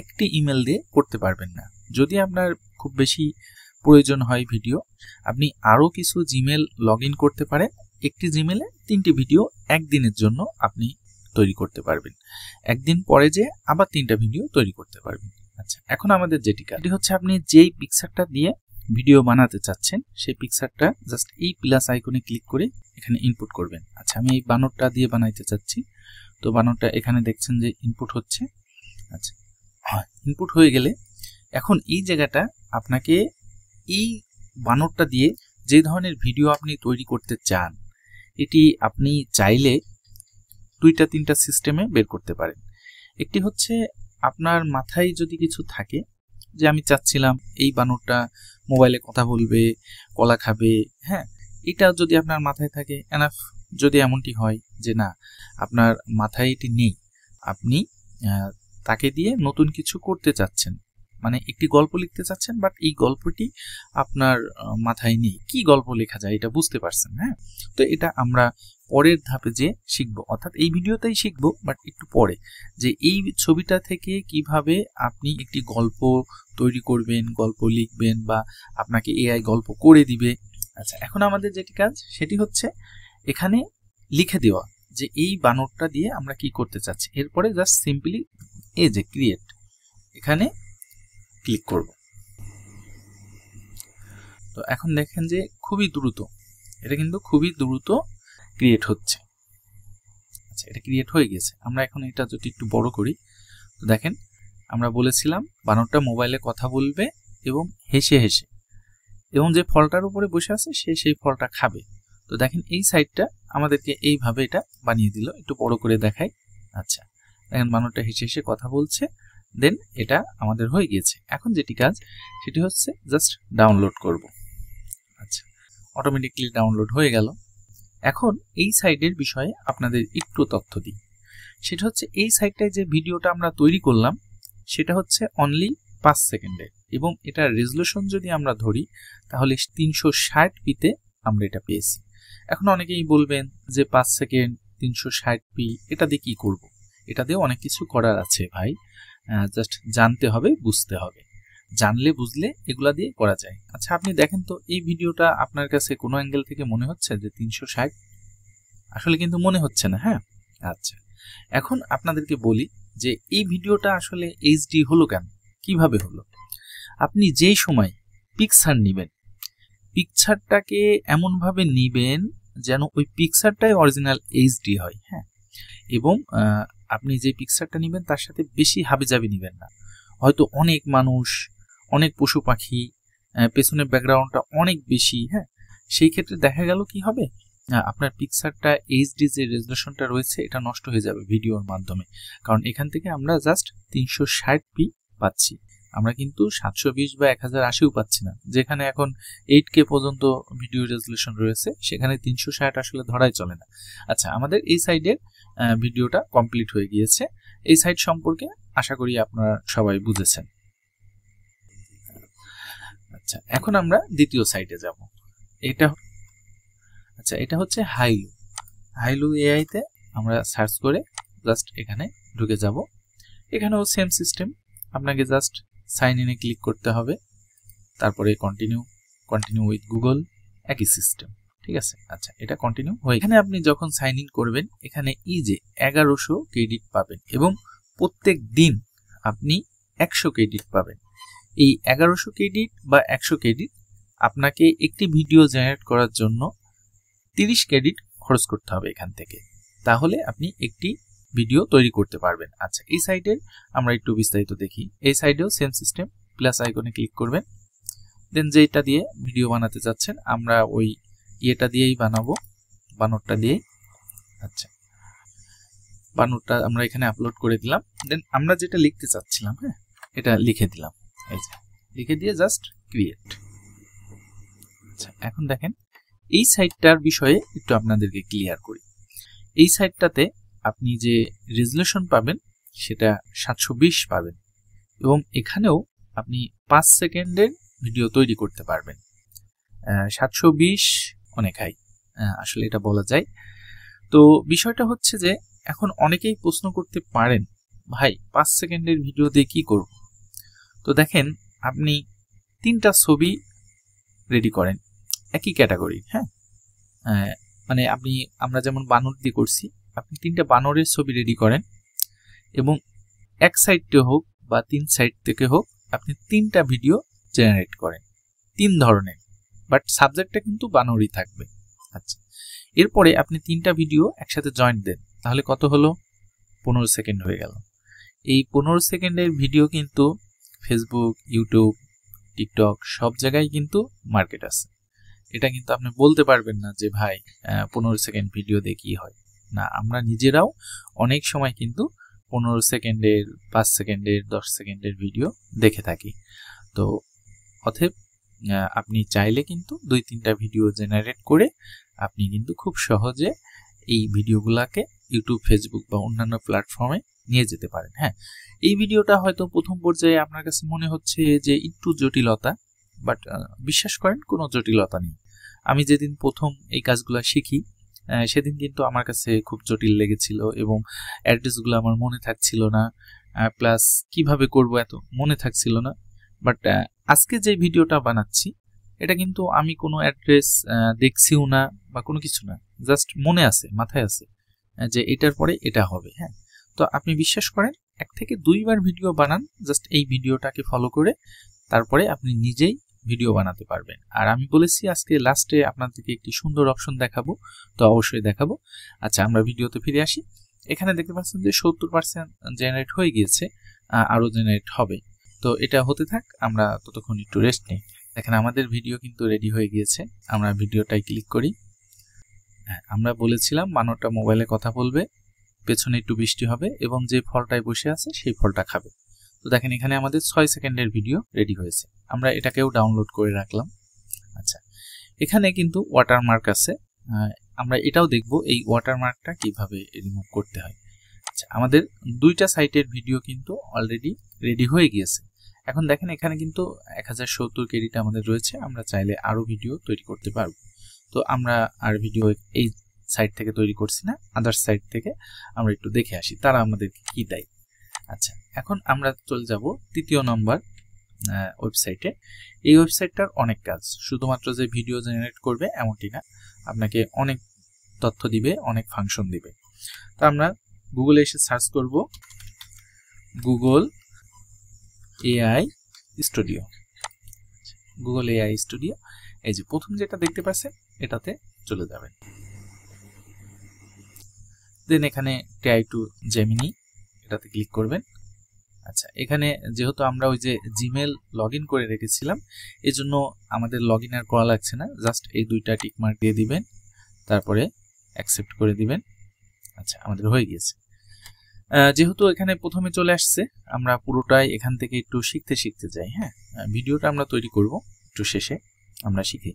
S1: একটি ইমেল দিয়ে করতে পারবেন না। যদি আপনার খুব বেশি প্রয়োজন হয় ভিডিও, আপনি আরও কিছু জিমেল লগ ইন করতে পারেন। একটি জিমেলে 3টি ভিডিও একদিনের জন্য আপনি তৈরি করতে পারবেন। একদিন পরে যে আবার 3টা ভিডিও তৈরি করতে পারবেন। আচ্ছা, এখন আমাদের যেটি কাজ হচ্ছে আপনি যেই পিকচারটা দিয়ে ভিডিও বানাতে চাচ্ছেন সেই পিকচারটা জাস্ট এই প্লাস আইকনে ক্লিক করে এখানে ইনপুট করবেন। আচ্ছা, আমি এই বানরটা দিয়ে বানাইতে চাচ্ছি, তো বানরটা এখানে দেখছেন যে ইনপুট হচ্ছে। আচ্ছা, ইনপুট হয়ে গেলে এখন এই জায়গাটা আপনাকে এই বানরটা দিয়ে যে ধরনের ভিডিও আপনি তৈরি করতে চান এটি আপনি চাইলে 2-3টা সিস্টেমে বের করতে পারেন। একটি হচ্ছে আপনার মাথায় যদি কিছু থাকে যে আমি চাচ্ছিলাম এই বানরটা মোবাইলে কথা বলবে, কলা খাবে, হ্যাঁ, এটা যদি আপনার মাথায় থাকে এনাফ। যদি এমনটি হয় যে না, আপনার মাথায় এটি নেই, আপনি তাকে দিয়ে নতুন কিছু করতে চাচ্ছেন, মানে একটি গল্প লিখতে চাচ্ছেন, বাট এই গল্পটি আপনার মাথায় নেই, কি গল্প লেখা যায় এটা বুঝতে পারছেন। হ্যাঁ, তো এটা আমরা পরের ধাপে যে শিখবো, অর্থাৎ এই ভিডিওতেই শিখবো, বাট একটু পরে, যে এই ছবিটা থেকে কিভাবে আপনি একটি গল্প তৈরি করবেন, গল্প লিখবেন, বা আপনাকে এআই গল্প করে দিবে। আচ্ছা, এখন আমাদের যেটি কাজ সেটি হচ্ছে এখানে লিখে দেওয়া যে এই বানরটা দিয়ে আমরা কি করতে চাচ্ছি। এরপরে জাস্ট সিম্পলি এই যে ক্রিয়েট এখানে ক্লিক করব। তো এখন দেখেন যে খুবই দ্রুত, এটা কিন্তু খুবই দ্রুত ক্রিয়েট হচ্ছে। আচ্ছা, এটা ক্রিয়েট হয়ে গেছে। আমরা এখন এটা যদি একটু বড় করি, তো দেখেন আমরা বলেছিলাম বানরটা মোবাইলে কথা বলবে এবং হেসে হেসে, এবং যে ফলটার উপরে বসে আছে সে সেই ফলটা খাবে। তো দেখেন এই সাইডটা আমাদেরকে এইভাবে এটা বানিয়ে দিল। একটু বড় করে দেখাই। আচ্ছা, দেখেন বানরটা হেসে হেসে কথা বলছে, দেন এটা আমাদের হয়ে গিয়েছে। এখন যেটি কাজ সেটি হচ্ছে জাস্ট ডাউনলোড করব। আচ্ছা, অটোমেটিকলি ডাউনলোড হয়ে গেল। এখন এই সাইডের বিষয়ে আপনাদের একটু তথ্য দিই। সেটা হচ্ছে এই সাইডটায় যে ভিডিওটা আমরা তৈরি করলাম সেটা হচ্ছে অনলি 5 সেকেন্ডের, এবং এটার রেজলিউশন যদি আমরা ধরি তাহলে 360p আমরা এটা পেয়েছি। এখন অনেকেই বলবেন যে 5 সেকেন্ড 360p এটা দিয়ে কি করব? এটা দিয়ে অনেক কিছু করার আছে ভাই, জাস্ট জানতে হবে, বুঝতে হবে। জানলে বুঝলে এগুলা দিয়ে করা যায়। আচ্ছা, আপনি দেখেন তো এই ভিডিওটা আপনার কাছে কোনো অ্যাঙ্গেল থেকে মনে হচ্ছে যে 360? আসলে কিন্তু মনে হচ্ছে না। হ্যাঁ, আচ্ছা, এখন আপনাদেরকে বলি যে এই ভিডিওটা আসলে এইচডি হলো কেন, কিভাবে হলো। আপনি যেই সময় পিকচার নেবেন, পিকচারটাকে এমনভাবে নেবেন যেন ওই পিকচারটাই অরিজিনাল এইচডি হয়। হ্যাঁ, এবং আপনি যে পিকচারটা নেবেন তার সাথে বেশি হাবিজাবি নেবেন না। হয়তো অনেক মানুষ, অনেক পশু পাখি, পেছনের ব্যাকগ্রাউন্ডটা অনেক বেশি। হ্যাঁ, সেই ক্ষেত্রে দেখা গেল কি হবে, আপনার পিকচারটা এইচডি যে রেজলিউশনটা রয়েছে এটা নষ্ট হয়ে যাবে ভিডিওর মাধ্যমে। কারণ এখান থেকে আমরা জাস্ট 360p পাচ্ছি, আমরা কিন্তু 720 বা 1080ও পাচ্ছি না। যেখানে এখন 8K পর্যন্ত ভিডিও রেজলিউশন রয়েছে সেখানে 360 আসলে ধরাই চলে না। আচ্ছা, আমাদের এই সাইডের ভিডিওটা কমপ্লিট হয়ে গিয়েছে। এই সাইড সম্পর্কে আশা করি আপনারা সবাই বুঝেছেন। আচ্ছা, এখন আমরা দ্বিতীয় সাইডে যাব। এটা হচ্ছে হাইলু এআইতে আমরা সার্চ করে জাস্ট এখানে ঢুকে যাব। এখানেও সেম সিস্টেম, আপনাকে জাস্ট সাইন ইনে ক্লিক করতে হবে, তারপরে কন্টিনিউ উইথ গুগল, একই সিস্টেম। ঠিক আছে। আচ্ছা, এটা কন্টিনিউ হয়ে, এখানে আপনি যখন সাইন ইন করবেন এখানে এই যে 1100 ক্রেডিট পাবেন, এবং প্রত্যেক দিন আপনি 100 ক্রেডিট পাবেন। এই 1100 ক্রেডিট বা 100 ক্রেডিট আপনাকে একটি ভিডিও জেনারেট করার জন্য 30 ক্রেডিট খরচ করতে হবে এখান থেকে, তাহলে আপনি একটি ভিডিও তৈরি করতে পারবেন। আচ্ছা, এই সাইডের আমরা একটু বিস্তারিত দেখি। এই সাইডেও সেম সিস্টেম, প্লাস আইকনে ক্লিক করবেন, দেন যেটা দিয়ে ভিডিও বানাতে চাচ্ছেন আমরা ওই ইয়েটা দিয়েই বানাবো, বানরটা দিয়েই। আচ্ছা, বানরটা আমরা এখানে আপলোড করে দিলাম, দেন আমরা যেটা লিখতে চাচ্ছিলাম, হ্যাঁ, এটা লিখে দিলাম। এই যে লিখে দিয়ে জাস্ট ক্রিয়েট। আচ্ছা, এখন দেখেন এই সাইটটার বিষয়ে একটু আপনাদেরকে ক্লিয়ার করি। এই সাইটটাতে আপনি যে রেজলিউশন পাবেন সেটা 720 পাবেন, এবং এখানেও আপনি 5 সেকেন্ডের ভিডিও তৈরি করতে পারবেন। 720 অনেক হাই, আসলে এটা বলা যায়। তো বিষয়টা হচ্ছে যে এখন অনেকেই প্রশ্ন করতে পারেন, ভাই 5 সেকেন্ডের ভিডিও দিয়ে কি করব? তো দেখেন, আপনি 3টা ছবি রেডি করেন একই ক্যাটাগরি। হ্যাঁ, মানে আমরা যেমন বানর দিয়ে করছি, আপনি 3টা বানরের ছবি রেডি করেন, এবং এক সাইড থেকে হোক বা 3 সাইড থেকে হোক আপনি 3টা ভিডিও জেনারেট করেন। 3 ধরনের, বাট সাবজেক্টটা কিন্তু বানরই থাকবে। আচ্ছা, এরপরে আপনি 3টা ভিডিও একসাথে জয়েন্ট দেন, তাহলে কত হলো? 15 সেকেন্ড হয়ে গেল। এই 15 সেকেন্ডের ভিডিও কিন্তু ফেসবুক, ইউটিউব, টিকটক সব জায়গায় কিন্তু মার্কেট আছে। এটা কিন্তু আপনি বলতে পারবেন না যে ভাই 15 সেকেন্ড ভিডিও দিয়ে কি হয়। না, আমরা নিজেরাও অনেক সময় কিন্তু 15 সেকেন্ডের, 5 সেকেন্ডের, 10 সেকেন্ডের ভিডিও দেখে থাকি। তো অতএব আপনি চাইলে কিন্তু 2-3টা ভিডিও জেনারেট করে আপনি কিন্তু খুব সহজে এই ভিডিওগুলোকে ইউটিউব, ফেসবুক বা অন্যান্য প্ল্যাটফর্মে নিয়ে যেতে পারেন। হ্যাঁ, এই ভিডিওটা হয়তো প্রথম পর্যায়ে আপনার কাছে মনে হচ্ছে যে একটু জটিলতা, বাট বিশ্বাস করেন কোনো জটিলতা নেই। আমি যেদিন প্রথম এই কাজগুলো শিখি সেদিন কিন্তু আমার কাছে খুব জটিল লেগেছিল এবং অ্যাড্রেসগুলো আমার মনে থাকছিল না, প্লাস কিভাবে করব এত মনে থাকছিল না। বাট আজকে যে ভিডিওটা বানাচ্ছি এটা কিন্তু আমি কোনো অ্যাড্রেস দেখছিও না বা কোনো কিছু না, জাস্ট মনে আছে, মাথায় আছে যে এটার পরে এটা হবে। হ্যাঁ, তো আপনি বিশ্বাস করেন 1 থেকে 2 বার ভিডিও বানান জাস্ট এই ভিডিওটাকে ফলো করে, তারপরে আপনি নিজেই ভিডিও বানাতে পারবেন। আর আমি বলেছি আজকে লাস্টে আপনাদেরকে একটি সুন্দর অপশন দেখাবো, তো অবশ্যই দেখাবো। আচ্ছা, আমরা ভিডিওতে ফিরে আসি। এখানে দেখতে পাচ্ছেন যে 70% জেনারেট হয়ে গিয়েছে, আরও জেনারেট হবে। তো এটা হতে থাক, আমরা ততক্ষণ একটু রেস্ট নিই। দেখেন আমাদের ভিডিও কিন্তু রেডি হয়ে গিয়েছে। আমরা ভিডিওটাই ক্লিক করি। হ্যাঁ, আমরা বলেছিলাম বানরটা মোবাইলে কথা বলবে, পেছনে একটু বৃষ্টি হবে এবং যে ফলটায় বসে আছে সেই ফলটা খাবে। তো দেখেন এখানে আমাদের 6 সেকেন্ডের ভিডিও রেডি হয়েছে। আমরা এটাকেও ডাউনলোড করে রাখলাম। আচ্ছা, এখানে কিন্তু ওয়াটারমার্ক আছে, আমরা এটাও দেখব এই ওয়াটারমার্কটা কিভাবে রিমুভ করতে হয়। আচ্ছা, আমাদের 2টা সাইটের ভিডিও কিন্তু অলরেডি রেডি হয়ে গিয়েছে। এখন দেখেন এখানে কিন্তু 1070 ক্রেডিট আমাদের রয়েছে, আমরা চাইলে আরও ভিডিও তৈরি করতে পারবো। তো আমরা আর ভিডিও এই সাইট থেকে তৈরি করছি না, আদার্স সাইট থেকে আমরা একটু দেখে আসি তারা আমাদেরকে কি দেয়। আচ্ছা, এখন আমরা চলে যাব 3য় নম্বর ওয়েবসাইটে। এই ওয়েবসাইটটার অনেক কাজ, শুধুমাত্র যে ভিডিও জেনারেট করবে এমনটি না, আপনাকে অনেক তথ্য দিবে, অনেক ফাংশন দিবে। তো আমরা গুগলে এসে সার্চ করব Google AI studio. Google AI studio, এই যে প্রথম যেটা দেখতে পাচ্ছেন এটাতে চলে যাবেন। দেন এখানে ট্রাই টু জেমিনি এটাতে ক্লিক করবেন। আচ্ছা, এখানে যেহেতু আমরা ওই যে জিমেল লগ ইন করে রেখেছিলাম এজন্য আমাদের লগ ইন আর করা লাগছে না, জাস্ট এই 2টা টিকমার্ক দিয়ে দিবেন, তারপরে অ্যাকসেপ্ট করে দিবেন। আচ্ছা, আমাদের হয়ে গিয়েছে। যেহেতু এখানে প্রথমে চলে আসছে, আমরা পুরোটাই এখান থেকে একটু শিখতে যাই। হ্যাঁ, ভিডিওটা আমরা তৈরি করব একটু শেষে, আমরা শিখি।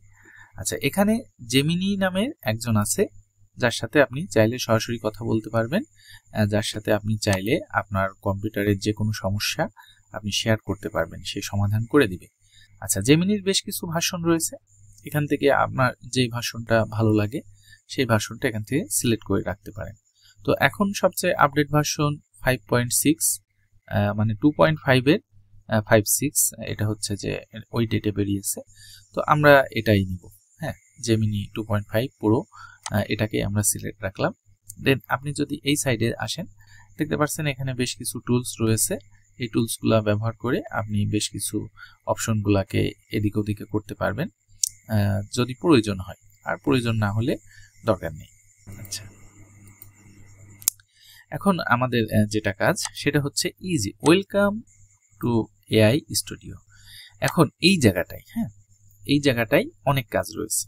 S1: আচ্ছা, এখানে জেমিনি নামের একজন আছে যার সাথে আপনি চাইলে সরাসরি কথা বলতে পারবেন, যার সাথে আপনি চাইলে আপনার কম্পিউটারের যে কোনো সমস্যা আপনি শেয়ার করতে পারবেন, সে সমাধান করে দিবে। আচ্ছা, জেমিনির বেশ কিছু ভার্সন রয়েছে, এখান থেকে আপনার যে ভার্সনটা ভালো লাগে সেই ভার্সনটা এখান থেকে সিলেক্ট করে রাখতে পারেন। তো এখন সবচেয়ে আপডেট ভার্সন 5.6, মানে 2.5 এর 5.6, এটা হচ্ছে যে ওই ডেটে বেরিয়েছে। তো আমরা এটাই নিব। হ্যাঁ, জেমিনি 2.5 পুরো এটাকে আমরা সিলেক্ট রাখলাম। দেন আপনি যদি এই সাইডে আসেন দেখতে পাচ্ছেন এখানে বেশ কিছু টুলস রয়েছে। এই টুলসগুলো ব্যবহার করে আপনি বেশ কিছু অপশনগুলোকে এদিক ওদিকে করতে পারবেন যদি প্রয়োজন হয়, আর প্রয়োজন না হলে দরকার নেই। আচ্ছা, এখন আমাদের যেটা কাজ সেটা হচ্ছে easy welcome to AI studio. এখন এই জায়গাটাই, হ্যাঁ, এই জায়গাটাই অনেক কাজ রয়েছে।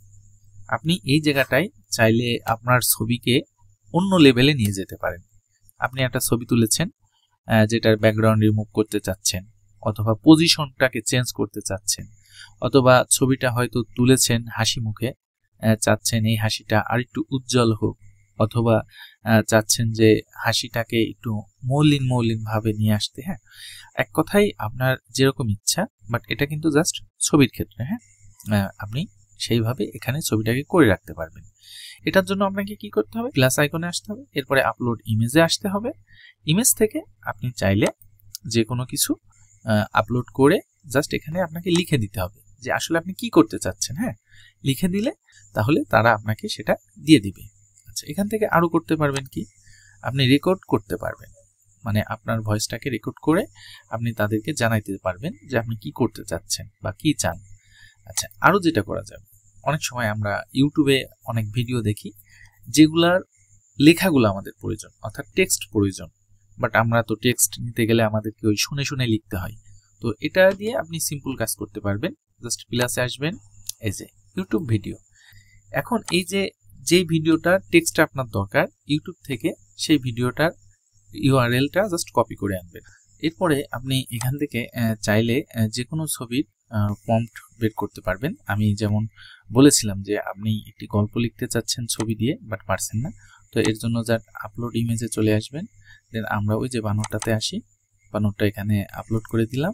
S1: আপনি এই জায়গাটায় চাইলে আপনার ছবিকে অন্য লেভেলে নিয়ে যেতে পারেন। আপনি একটা ছবি তুলেছেন যেটার ব্যাকগ্রাউন্ড রিমুভ করতে চাচ্ছেন, অথবা পজিশনটাকে চেঞ্জ করতে চাচ্ছেন, অথবা ছবিটা হয়তো তুলেছেন হাসি মুখে, চাচ্ছেন এই হাসিটা আরেকটু উজ্জ্বল হোক, অথবা চাচ্ছেন যে হাসিটাকে একটু মৌলিন ভাবে নিয়ে আসতে। হ্যাঁ, এক কথাই আপনার যেরকম ইচ্ছা, বাট এটা কিন্তু জাস্ট ছবির ক্ষেত্রে। হ্যাঁ, আপনি সেইভাবে এখানে ছবিটাকে করে রাখতে পারবেন। এটার জন্য আপনাকে কি করতে হবে, প্লাস আইকনে আসতে হবে, এরপরে আপলোড ইমেজে আসতে হবে। ইমেজ থেকে আপনি চাইলে যে কোনো কিছু আপলোড করে জাস্ট এখানে আপনাকে লিখে দিতে হবে যে আসলে আপনি কি করতে চাচ্ছেন। হ্যাঁ, লিখে দিলে তাহলে তারা আপনাকে সেটা দিয়ে দিবে। আচ্ছা, এখান থেকে আরো করতে পারবেন কি, আপনি রেকর্ড করতে পারবেন, মানে আপনার ভয়েসটাকে রেকর্ড করে আপনি তাদেরকে জানাইতে পারবেন যে আপনি কি করতে চাচ্ছেন বা কি চান। আচ্ছা, আরো যেটা করা যাবে, অনেক সময় আমরা ইউটিউবে অনেক ভিডিও দেখি যেগুলার লেখাগুলো আমাদের প্রয়োজন, অর্থাৎ টেক্সট প্রয়োজন, বাট আমরা তো টেক্সট নিতে গেলে আমাদেরকে ওই শুনে শুনে লিখতে হয়। তো এটা দিয়ে আপনি সিম্পল কাজ করতে পারবেন। জাস্ট প্লাসে আসবেন, এই যে ইউটিউব ভিডিও। এখন এই যে ভিডিওটার টেক্সট আপনার দরকার, ইউটিউব থেকে সেই ভিডিওটার ইউআরএলটা জাস্ট কপি করে আনবেন। এরপরে আপনি এখান থেকে চাইলে যে কোনো ছবির প্রম্পট বের করতে পারবেন। আমি যেমন বলেছিলাম যে আপনি একটি গল্প লিখতে চাচ্ছেন ছবি দিয়ে, বাট পারছেন না, তো এর জন্য জাস্ট আপলোড ইমেজে চলে আসবেন। দেন আমরা ওই যে বানরটাতে আসি, বানরটা এখানে আপলোড করে দিলাম।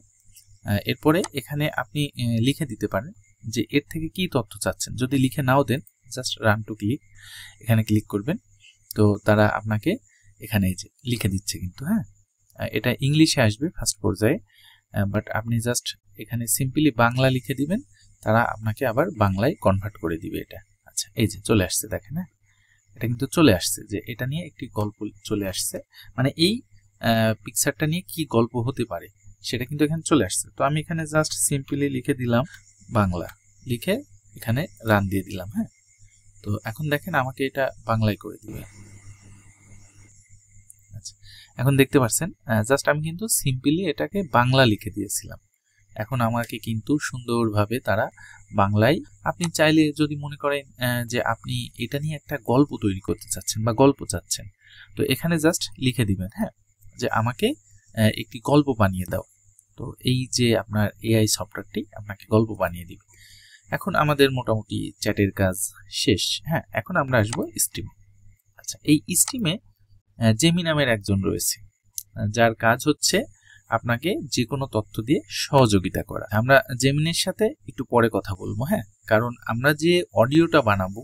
S1: এরপরে এখানে আপনি লিখে দিতে পারেন যে এর থেকে কি তথ্য চাচ্ছেন। যদি লিখে নাও দেন, জাস্ট রান টু ক্লিক, এখানে ক্লিক করবেন। তো তারা আপনাকে এখানে এই যে লিখে দিচ্ছে কিন্তু, হ্যাঁ, এটা ইংলিশে আসবে ফার্স্ট পর্যায়ে, বাট আপনি জাস্ট এখানে সিম্পলি বাংলা লিখে দিবেন, তারা আপনাকে আবার বাংলায় কনভার্ট করে দিবে এটা। আচ্ছা, এই যে চলে আসছে, দেখেন, হ্যাঁ, এটা কিন্তু চলে আসছে যে এটা নিয়ে একটি গল্প চলে আসছে, মানে এই পিকচারটা নিয়ে কি গল্প হতে পারে সেটা কিন্তু এখানে চলে আসছে। তো আমি এখানে জাস্ট সিম্পলি লিখে দিলাম বাংলা, লিখে এখানে রান দিয়ে দিলাম। হ্যাঁ, তো এখন দেখেন আমাকে এটা বাংলায় করে দিবে। আচ্ছা, এখন দেখতে পাচ্ছেন জাস্ট আমি কিন্তু সিম্পলি এটাকে বাংলা লিখে দিয়েছিলাম, এখন আমাকে কিন্তু সুন্দরভাবে তারা বাংলায়, আপনি চাইলে যদি মনে করেন যে আপনি এটা নিয়ে একটা গল্প তৈরি করতে চাচ্ছেন বা গল্প চাচ্ছেন, তো এখানে জাস্ট লিখে দিবেন, হ্যাঁ, যে আমাকে একটি গল্প বানিয়ে দাও। তো এই যে আপনার এআই সফটওয়্যারটি আপনাকে গল্প বানিয়ে দিবে। এখন আমাদের মোটামুটি চ্যাটের কাজ শেষ। হ্যাঁ, এখন আমরা আসবো স্ট্রিম। আচ্ছা, এই স্ট্রিমে জেমি নামের একজন রয়েছে, যার কাজ হচ্ছে আপনাকে যে কোনো তথ্য দিয়ে সহযোগিতা করা। আমরা জেমিনির সাথে একটু পরে কথা বলবো, হ্যাঁ, কারণ আমরা যে অডিওটা বানাবো,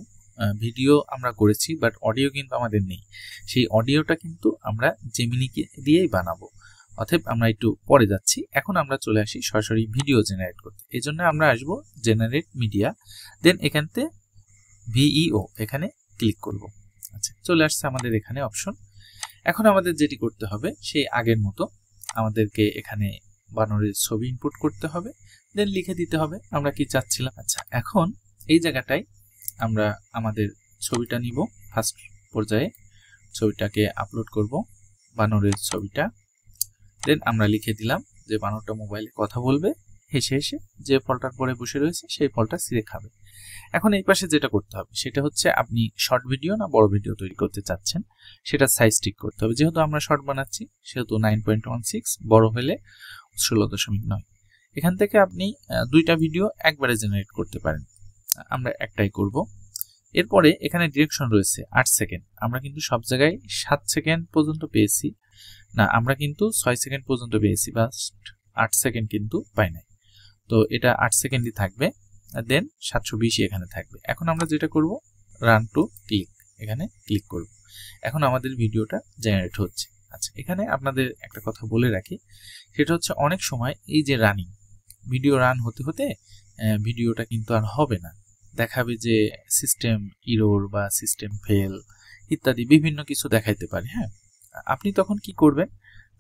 S1: ভিডিও আমরা করেছি বাট অডিও কিন্তু আমাদের নেই, সেই অডিওটা কিন্তু আমরা জেমিনিকে দিয়েই বানাবো। অতএব আমরা একটু পরে যাচ্ছি, এখন আমরা চলে আসি সরাসরি ভিডিও জেনারেট করতে। এই জন্য আমরা আসবো জেনারেট মিডিয়া, দেন এখানতে ভিইও এখানে ক্লিক করব। আচ্ছা, চলে আসছে আমাদের এখানে অপশন। এখন আমাদের যেটি করতে হবে সেই আগের মতো আমাদেরকে এখানে বানরের ছবি ইনপুট করতে হবে, দেন লিখে দিতে হবে আমরা কি চাচ্ছিলাম। আচ্ছা, এখন এই জায়গাটায় আমরা আমাদের ছবিটা নিব, ফার্স্ট পর্যায়ে ছবিটাকে আপলোড করব, বানরের ছবিটা। দেন আমরা লিখে দিলাম যে বানরটা মোবাইলে কথা বলবে, হেসে হেসে যে ফলটার পরে বসে রয়েছে সেই ফলটা ছিঁড়ে খাবে। এখন এই পাশে যেটা করতে হবে সেটা হচ্ছে আপনি শর্ট ভিডিও না বড় ভিডিও তৈরি করতে চাচ্ছেন, সেটা সাইজ ঠিক করতে হবে। যেহেতু আমরা শর্ট বানাচ্ছি সেহেতু 9.16, বড় হলে 16.9। এখান থেকে আপনি দুইটা ভিডিও একবারে জেনারেট করতে পারেন, আমরা একটাই করব। এরপরে এখানে ডিরেকশন রয়েছে 8 সেকেন্ড, আমরা কিন্তু সব জায়গায় 7 সেকেন্ড পর্যন্ত পেয়েছি না, আমরা কিন্তু 6 সেকেন্ড পর্যন্ত পেয়েছি, বা 8 সেকেন্ড কিন্তু পাই নাই। তো এটা 8 সেকেন্ডই থাকবে, দেন 720 এখানে থাকবে। এখন আমরা যেটা করব, রান টু ক্লিক, এখানে ক্লিক করব। এখন আমাদের ভিডিওটা জেনারেট হচ্ছে। আচ্ছা, এখানে আপনাদের একটা কথা বলে রাখি, সেটা হচ্ছে অনেক সময় এই যে রানিং ভিডিও রান হতে হতে ভিডিওটা কিন্তু আর হবে না, দেখাবে যে সিস্টেম ইরর বা সিস্টেম ফেল ইত্যাদি বিভিন্ন কিছু দেখাইতে পারে। হ্যাঁ, আপনি তখন কি করবেন,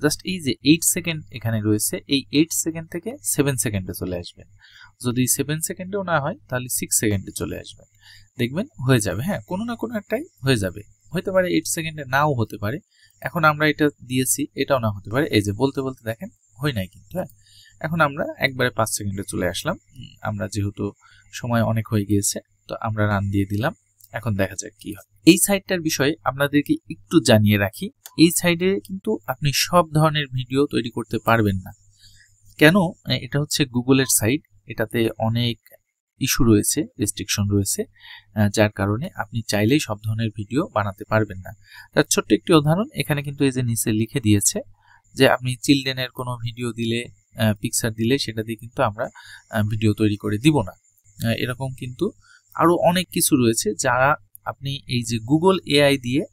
S1: জাস্ট এই যে 8 সেকেন্ড এখানে রয়েছে, এই 8 সেকেন্ড থেকে 7 সেকেন্ডে চলে আসবেন। যদি 7 সেকেন্ডেও না হয় তাহলে 6 সেকেন্ডে চলে আসবেন, দেখবেন হয়ে যাবে। হ্যাঁ, কোনো না কোনো একটাই হয়ে যাবে, হতে পারে 8 সেকেন্ডে নাও হতে পারে। এখন আমরা এটা দিয়েছি, এটাও না হতে পারে। এই যে বলতে বলতে দেখেন হয় নাই কিন্তু। হ্যাঁ, এখন আমরা একবারে 5 সেকেন্ডে চলে আসলাম, আমরা যেহেতু সময় অনেক হয়ে গিয়েছে তো আমরা রান দিয়ে দিলাম। এখন দেখা যাক কি হয়। এই সাইটটার বিষয়ে আপনাদেরকে একটু জানিয়ে রাখি, এই সাইডে কিন্তু আপনি সব ধরনের ভিডিও তৈরি করতে পারবেন না। কেন? এটা হচ্ছে গুগলের সাইট, এটাতে অনেক ইস্যু রয়েছে, রেস্ট্রিকশন রয়েছে, যার কারণে আপনি চাইলেই সব ধরনের ভিডিও বানাতে পারবেন না। তার ছোট্ট একটি উদাহরণ এখানে কিন্তু এই যে নিচে লিখে দিয়েছে যে আপনি চিলড্রেনের কোনো ভিডিও দিলে, পিকচার দিলে সেটা দিয়ে কিন্তু আমরা ভিডিও তৈরি করে দিব না। এরকম কিন্তু আরো অনেক কিছু রয়েছে যারা আপনি এই যে গুগল এআই দিয়ে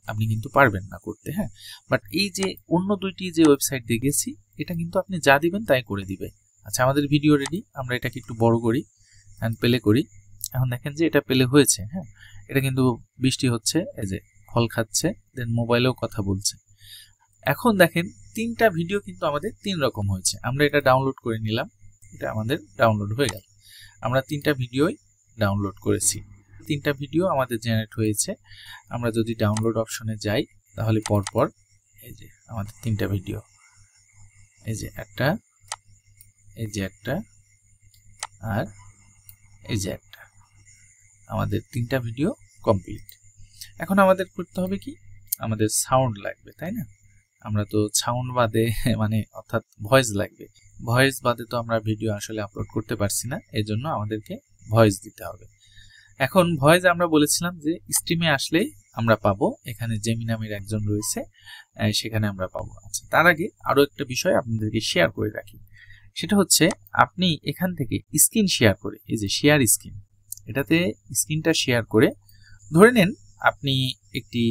S1: আপনি কিন্তু পারবেন না করতে। হ্যাঁ, বাট এই যে অন্য দুইটি যে ওয়েবসাইট দেখেছি, এটা কিন্তু আপনি যা দিবেন তাই করে দিবে। আচ্ছা, আমাদের ভিডিও রেডি, আমরা এটাকে একটু বড় করি অ্যান্ড প্লে করি। এখন দেখেন যে এটা প্লে হয়েছে। হ্যাঁ, এটা কিন্তু বৃষ্টি হচ্ছে, এই যে ফল খাচ্ছে, দেন মোবাইলেও কথা বলছে। এখন দেখেন তিনটা ভিডিও কিন্তু আমাদের তিন রকম হয়েছে। আমরা এটা ডাউনলোড করে নিলাম, এটা আমাদের ডাউনলোড হয়ে গেল। আমরা 3টা ভিডিওই ডাউনলোড করেছি। 3টা ভিডিও আমাদের জেনারেট হয়েছে। আমরা যদি ডাউনলোড অপশনে যাই তাহলে পরপর এই যে আমাদের 3টা ভিডিও, এই যে একটা, এই যে একটা, আর এই যে একটা, আমাদের 3টা ভিডিও কমপ্লিট। এখন আমাদের করতে হবে কি, আমাদের সাউন্ড লাগবে, তাই না? আমরা তো সাউন্ড বাদে মানে অর্থাৎ ভয়েস লাগবে। ভয়েস বাদে তো আমরা ভিডিও আসলে আপলোড করতে পারছি না, এই জন্য আমাদেরকে ভয়েস দিতে হবে। এখন ভয়েস আমরা বলেছিলাম যে স্ট্রিমে আসলেই আমরা পাবো, এখানে জেমি নামের একজন রয়েছে, সেখানে আমরা পাবো। আচ্ছা, তার আগে আরো একটা বিষয় আপনাদেরকে শেয়ার করে রাখি, সেটা হচ্ছে আপনি এখান থেকে স্ক্রিন শেয়ার করে, এই যে শেয়ার স্ক্রিন, এটাতে স্ক্রিনটা শেয়ার করে ধরে নেন আপনি একটি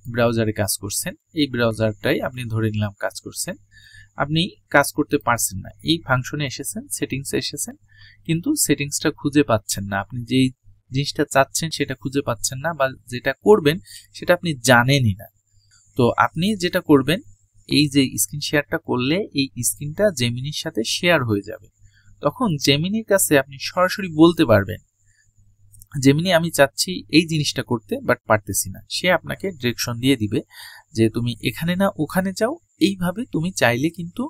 S1: ব্রাউজারে কাজ করছেন, এই ব্রাউজারটাই আপনি ধরে নিলাম কাজ করছেন, আপনি কাজ করতে পারছেন না, এই ফাংশনে এসেছেন, সেটিংসে এসেছেন, কিন্তু সেটিংসটা খুঁজে পাচ্ছেন না, আপনি যেই জিনিসটা চাচ্ছেন সেটা খুঁজে পাচ্ছেন না, বা যেটা করবেন সেটা আপনি জানেনই না। তো আপনি যেটা করবেন, এই যে স্ক্রিন শেয়ারটা করলে এই স্ক্রিনটা জেমিনির সাথে শেয়ার হয়ে যাবে। তখন জেমিনির কাছে আপনি সরাসরি বলতে পারবেন, জেমিনি আমি চাচ্ছি এই জিনিসটা করতে বাট পারতেছি না, সে আপনাকে ডিরেকশন দিয়ে দিবে যে তুমি এখানে না ওখানে যাও, এইভাবে তুমি চাইলে কিন্তু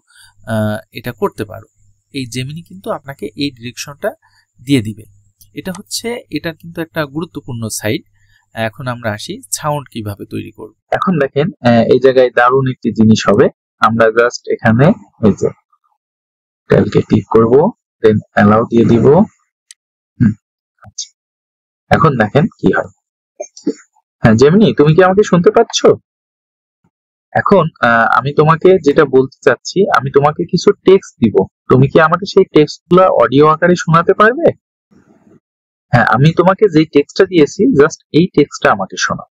S1: এটা করতে পারো। এই জেমিনি কিন্তু আপনাকে এই ডিরেকশনটা দিয়ে দিবে। এটা কিন্তু একটা গুরুত্বপূর্ণ সাইড। এখন আমরা আসি সাউন্ড কিভাবে তৈরি করব।
S2: এখন দেখেন এই জায়গায় দারুণ একটি জিনিস হবে, আমরা জাস্ট এখানে এই যে টেলকে ক্লিক করব, দেন অ্যালাউ দিয়ে দিব। এখন দেখেন কি হয়। হ্যাঁ জেমিনি, তুমি কি আমাকে শুনতে পাচ্ছ? এখন আমি তোমাকে যেটা বলতে চাচ্ছি, আমি তোমাকে কিছু টেক্সট দিব, তুমি কি আমাকে সেই টেক্সটগুলো অডিও আকারে শোনাতে পারবে? হ্যাঁ, আমি তোমাকে যে টেক্সটটা দিয়েছি জাস্ট এই টেক্সটটা আমাকে শোনাও।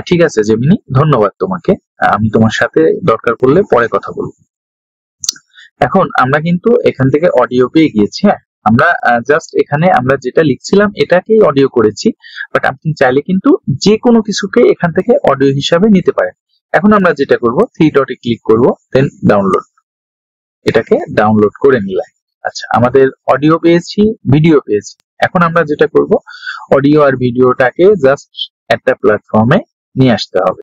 S2: ঠিক আছে জেমিনি, ধন্যবাদ তোমাকে। আমি তোমার সাথে দরকার পড়লে পরে কথা বলবো। এখন আমরা কিন্তু এখান থেকে অডিও পেয়ে গিয়েছি। হ্যাঁ, আমরা জাস্ট এখানে আমরা যেটা লিখছিলাম এটাকেই অডিও করেছি, বাট আপনি চাইলে কিন্তু যে কোনো কিছুকে এখান থেকে অডিও হিসাবে নিতে পারেন। এখন আমরা যেটা করব, 3 ডটে ক্লিক করব, দেন ডাউনলোড, এটাকে ডাউনলোড করে নিলাম। আচ্ছা, আমাদের অডিও পেয়েছি, ভিডিও পেয়েছি। এখন আমরা যেটা করব, অডিও আর ভিডিওটাকে জাস্ট একটা প্ল্যাটফর্মে নিয়ে আসতে হবে।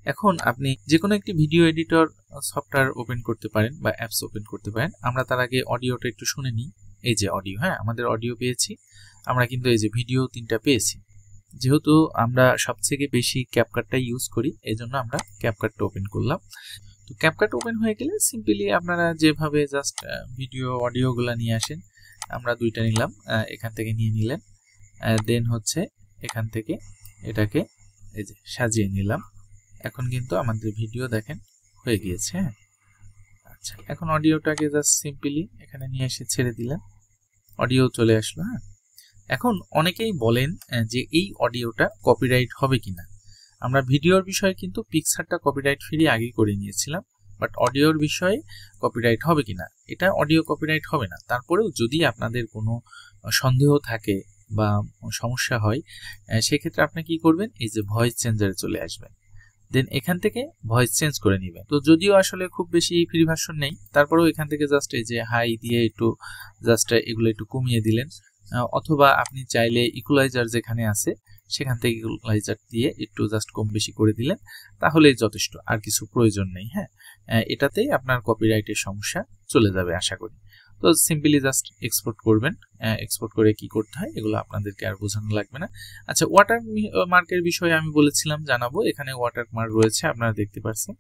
S1: এখন আপনি যে কোনো একটি ভিডিও এডিটর সফটওয়্যার ওপেন করতে পারেন বা অ্যাপস ওপেন করতে পারেন। আমরা তার আগে অডিওটা একটু শুনে নিই। এই যে অডিও, হ্যাঁ আমাদের অডিও পেয়েছি, আমরা কিন্তু এই যে ভিডিও 3টা পেয়েছি। যেহেতু আমরা সবথেকে বেশি ক্যাপকাটটা ইউজ করি, এই জন্য আমরা ক্যাপকাটটা ওপেন করলাম। তো ক্যাপকাট ওপেন হয়ে গেলে সিম্পলি আপনারা যেভাবে জাস্ট ভিডিও অডিওগুলো নিয়ে আসেন, আমরা 2টা নিলাম, এখান থেকে নিয়ে নিলেন, দেন হচ্ছে এখান থেকে এটাকে এই যে সাজিয়ে নিলাম। এখন কিন্তু আমাদের ভিডিও দেখেন হয়ে গিয়েছে। হ্যাঁ, আচ্ছা, এখন অডিওটাকে জাস্ট সিম্পলি এখানে নিয়ে এসে ছেড়ে দিলেন, অডিও চলে আসলো। হ্যাঁ, এখন অনেকেই বলেন যে এই অডিওটা কপিরাইট হবে কিনা। আমরা ভিডিওর বিষয়ে কিন্তু পিক্সারটা কপিরাইট ফ্রি আগেই করে নিয়েছিলাম, বাট অডিওর বিষয়ে কপিরাইট হবে কিনা, এটা অডিও কপিরাইট হবে না। তারপরেও যদি আপনাদের কোনো সন্দেহ থাকে বা সমস্যা হয়, সেক্ষেত্রে আপনি কি করবেন, এই যে ভয়েস চেঞ্জারে চলে আসবেন, দেন এখান থেকে ভয়েস চেঞ্জ করে নেবেন। তো যদিও আসলে খুব বেশি ফ্রি ভার্সন নেই, তারপরেও এখান থেকে জাস্ট এই যে হাই দিয়ে একটু জাস্ট এগুলো একটু কমিয়ে দিলেন, অথবা আপনি চাইলে ইকুয়ালাইজার যেখানে আছে সেখান থেকে ইকুয়ালাইজার দিয়ে একটু জাস্ট কম বেশি করে দিলেন, তাহলেই যথেষ্ট, আর কিছু প্রয়োজন নেই। হ্যাঁ, এটাতেই আপনার কপিরাইটের সমস্যা চলে যাবে আশা করি। তো সিম্পলি জাস্ট এক্সপোর্ট করবেন, এক্সপোর্ট করে কি করতে হয় এগুলো আপনাদেরকে আর বোঝানো লাগবে না। আচ্ছা, ওয়াটার মার্কের বিষয়ে আমি বলেছিলাম জানাবো, এখানে ওয়াটার মার্ক রয়েছে আপনারা দেখতে পাচ্ছেন।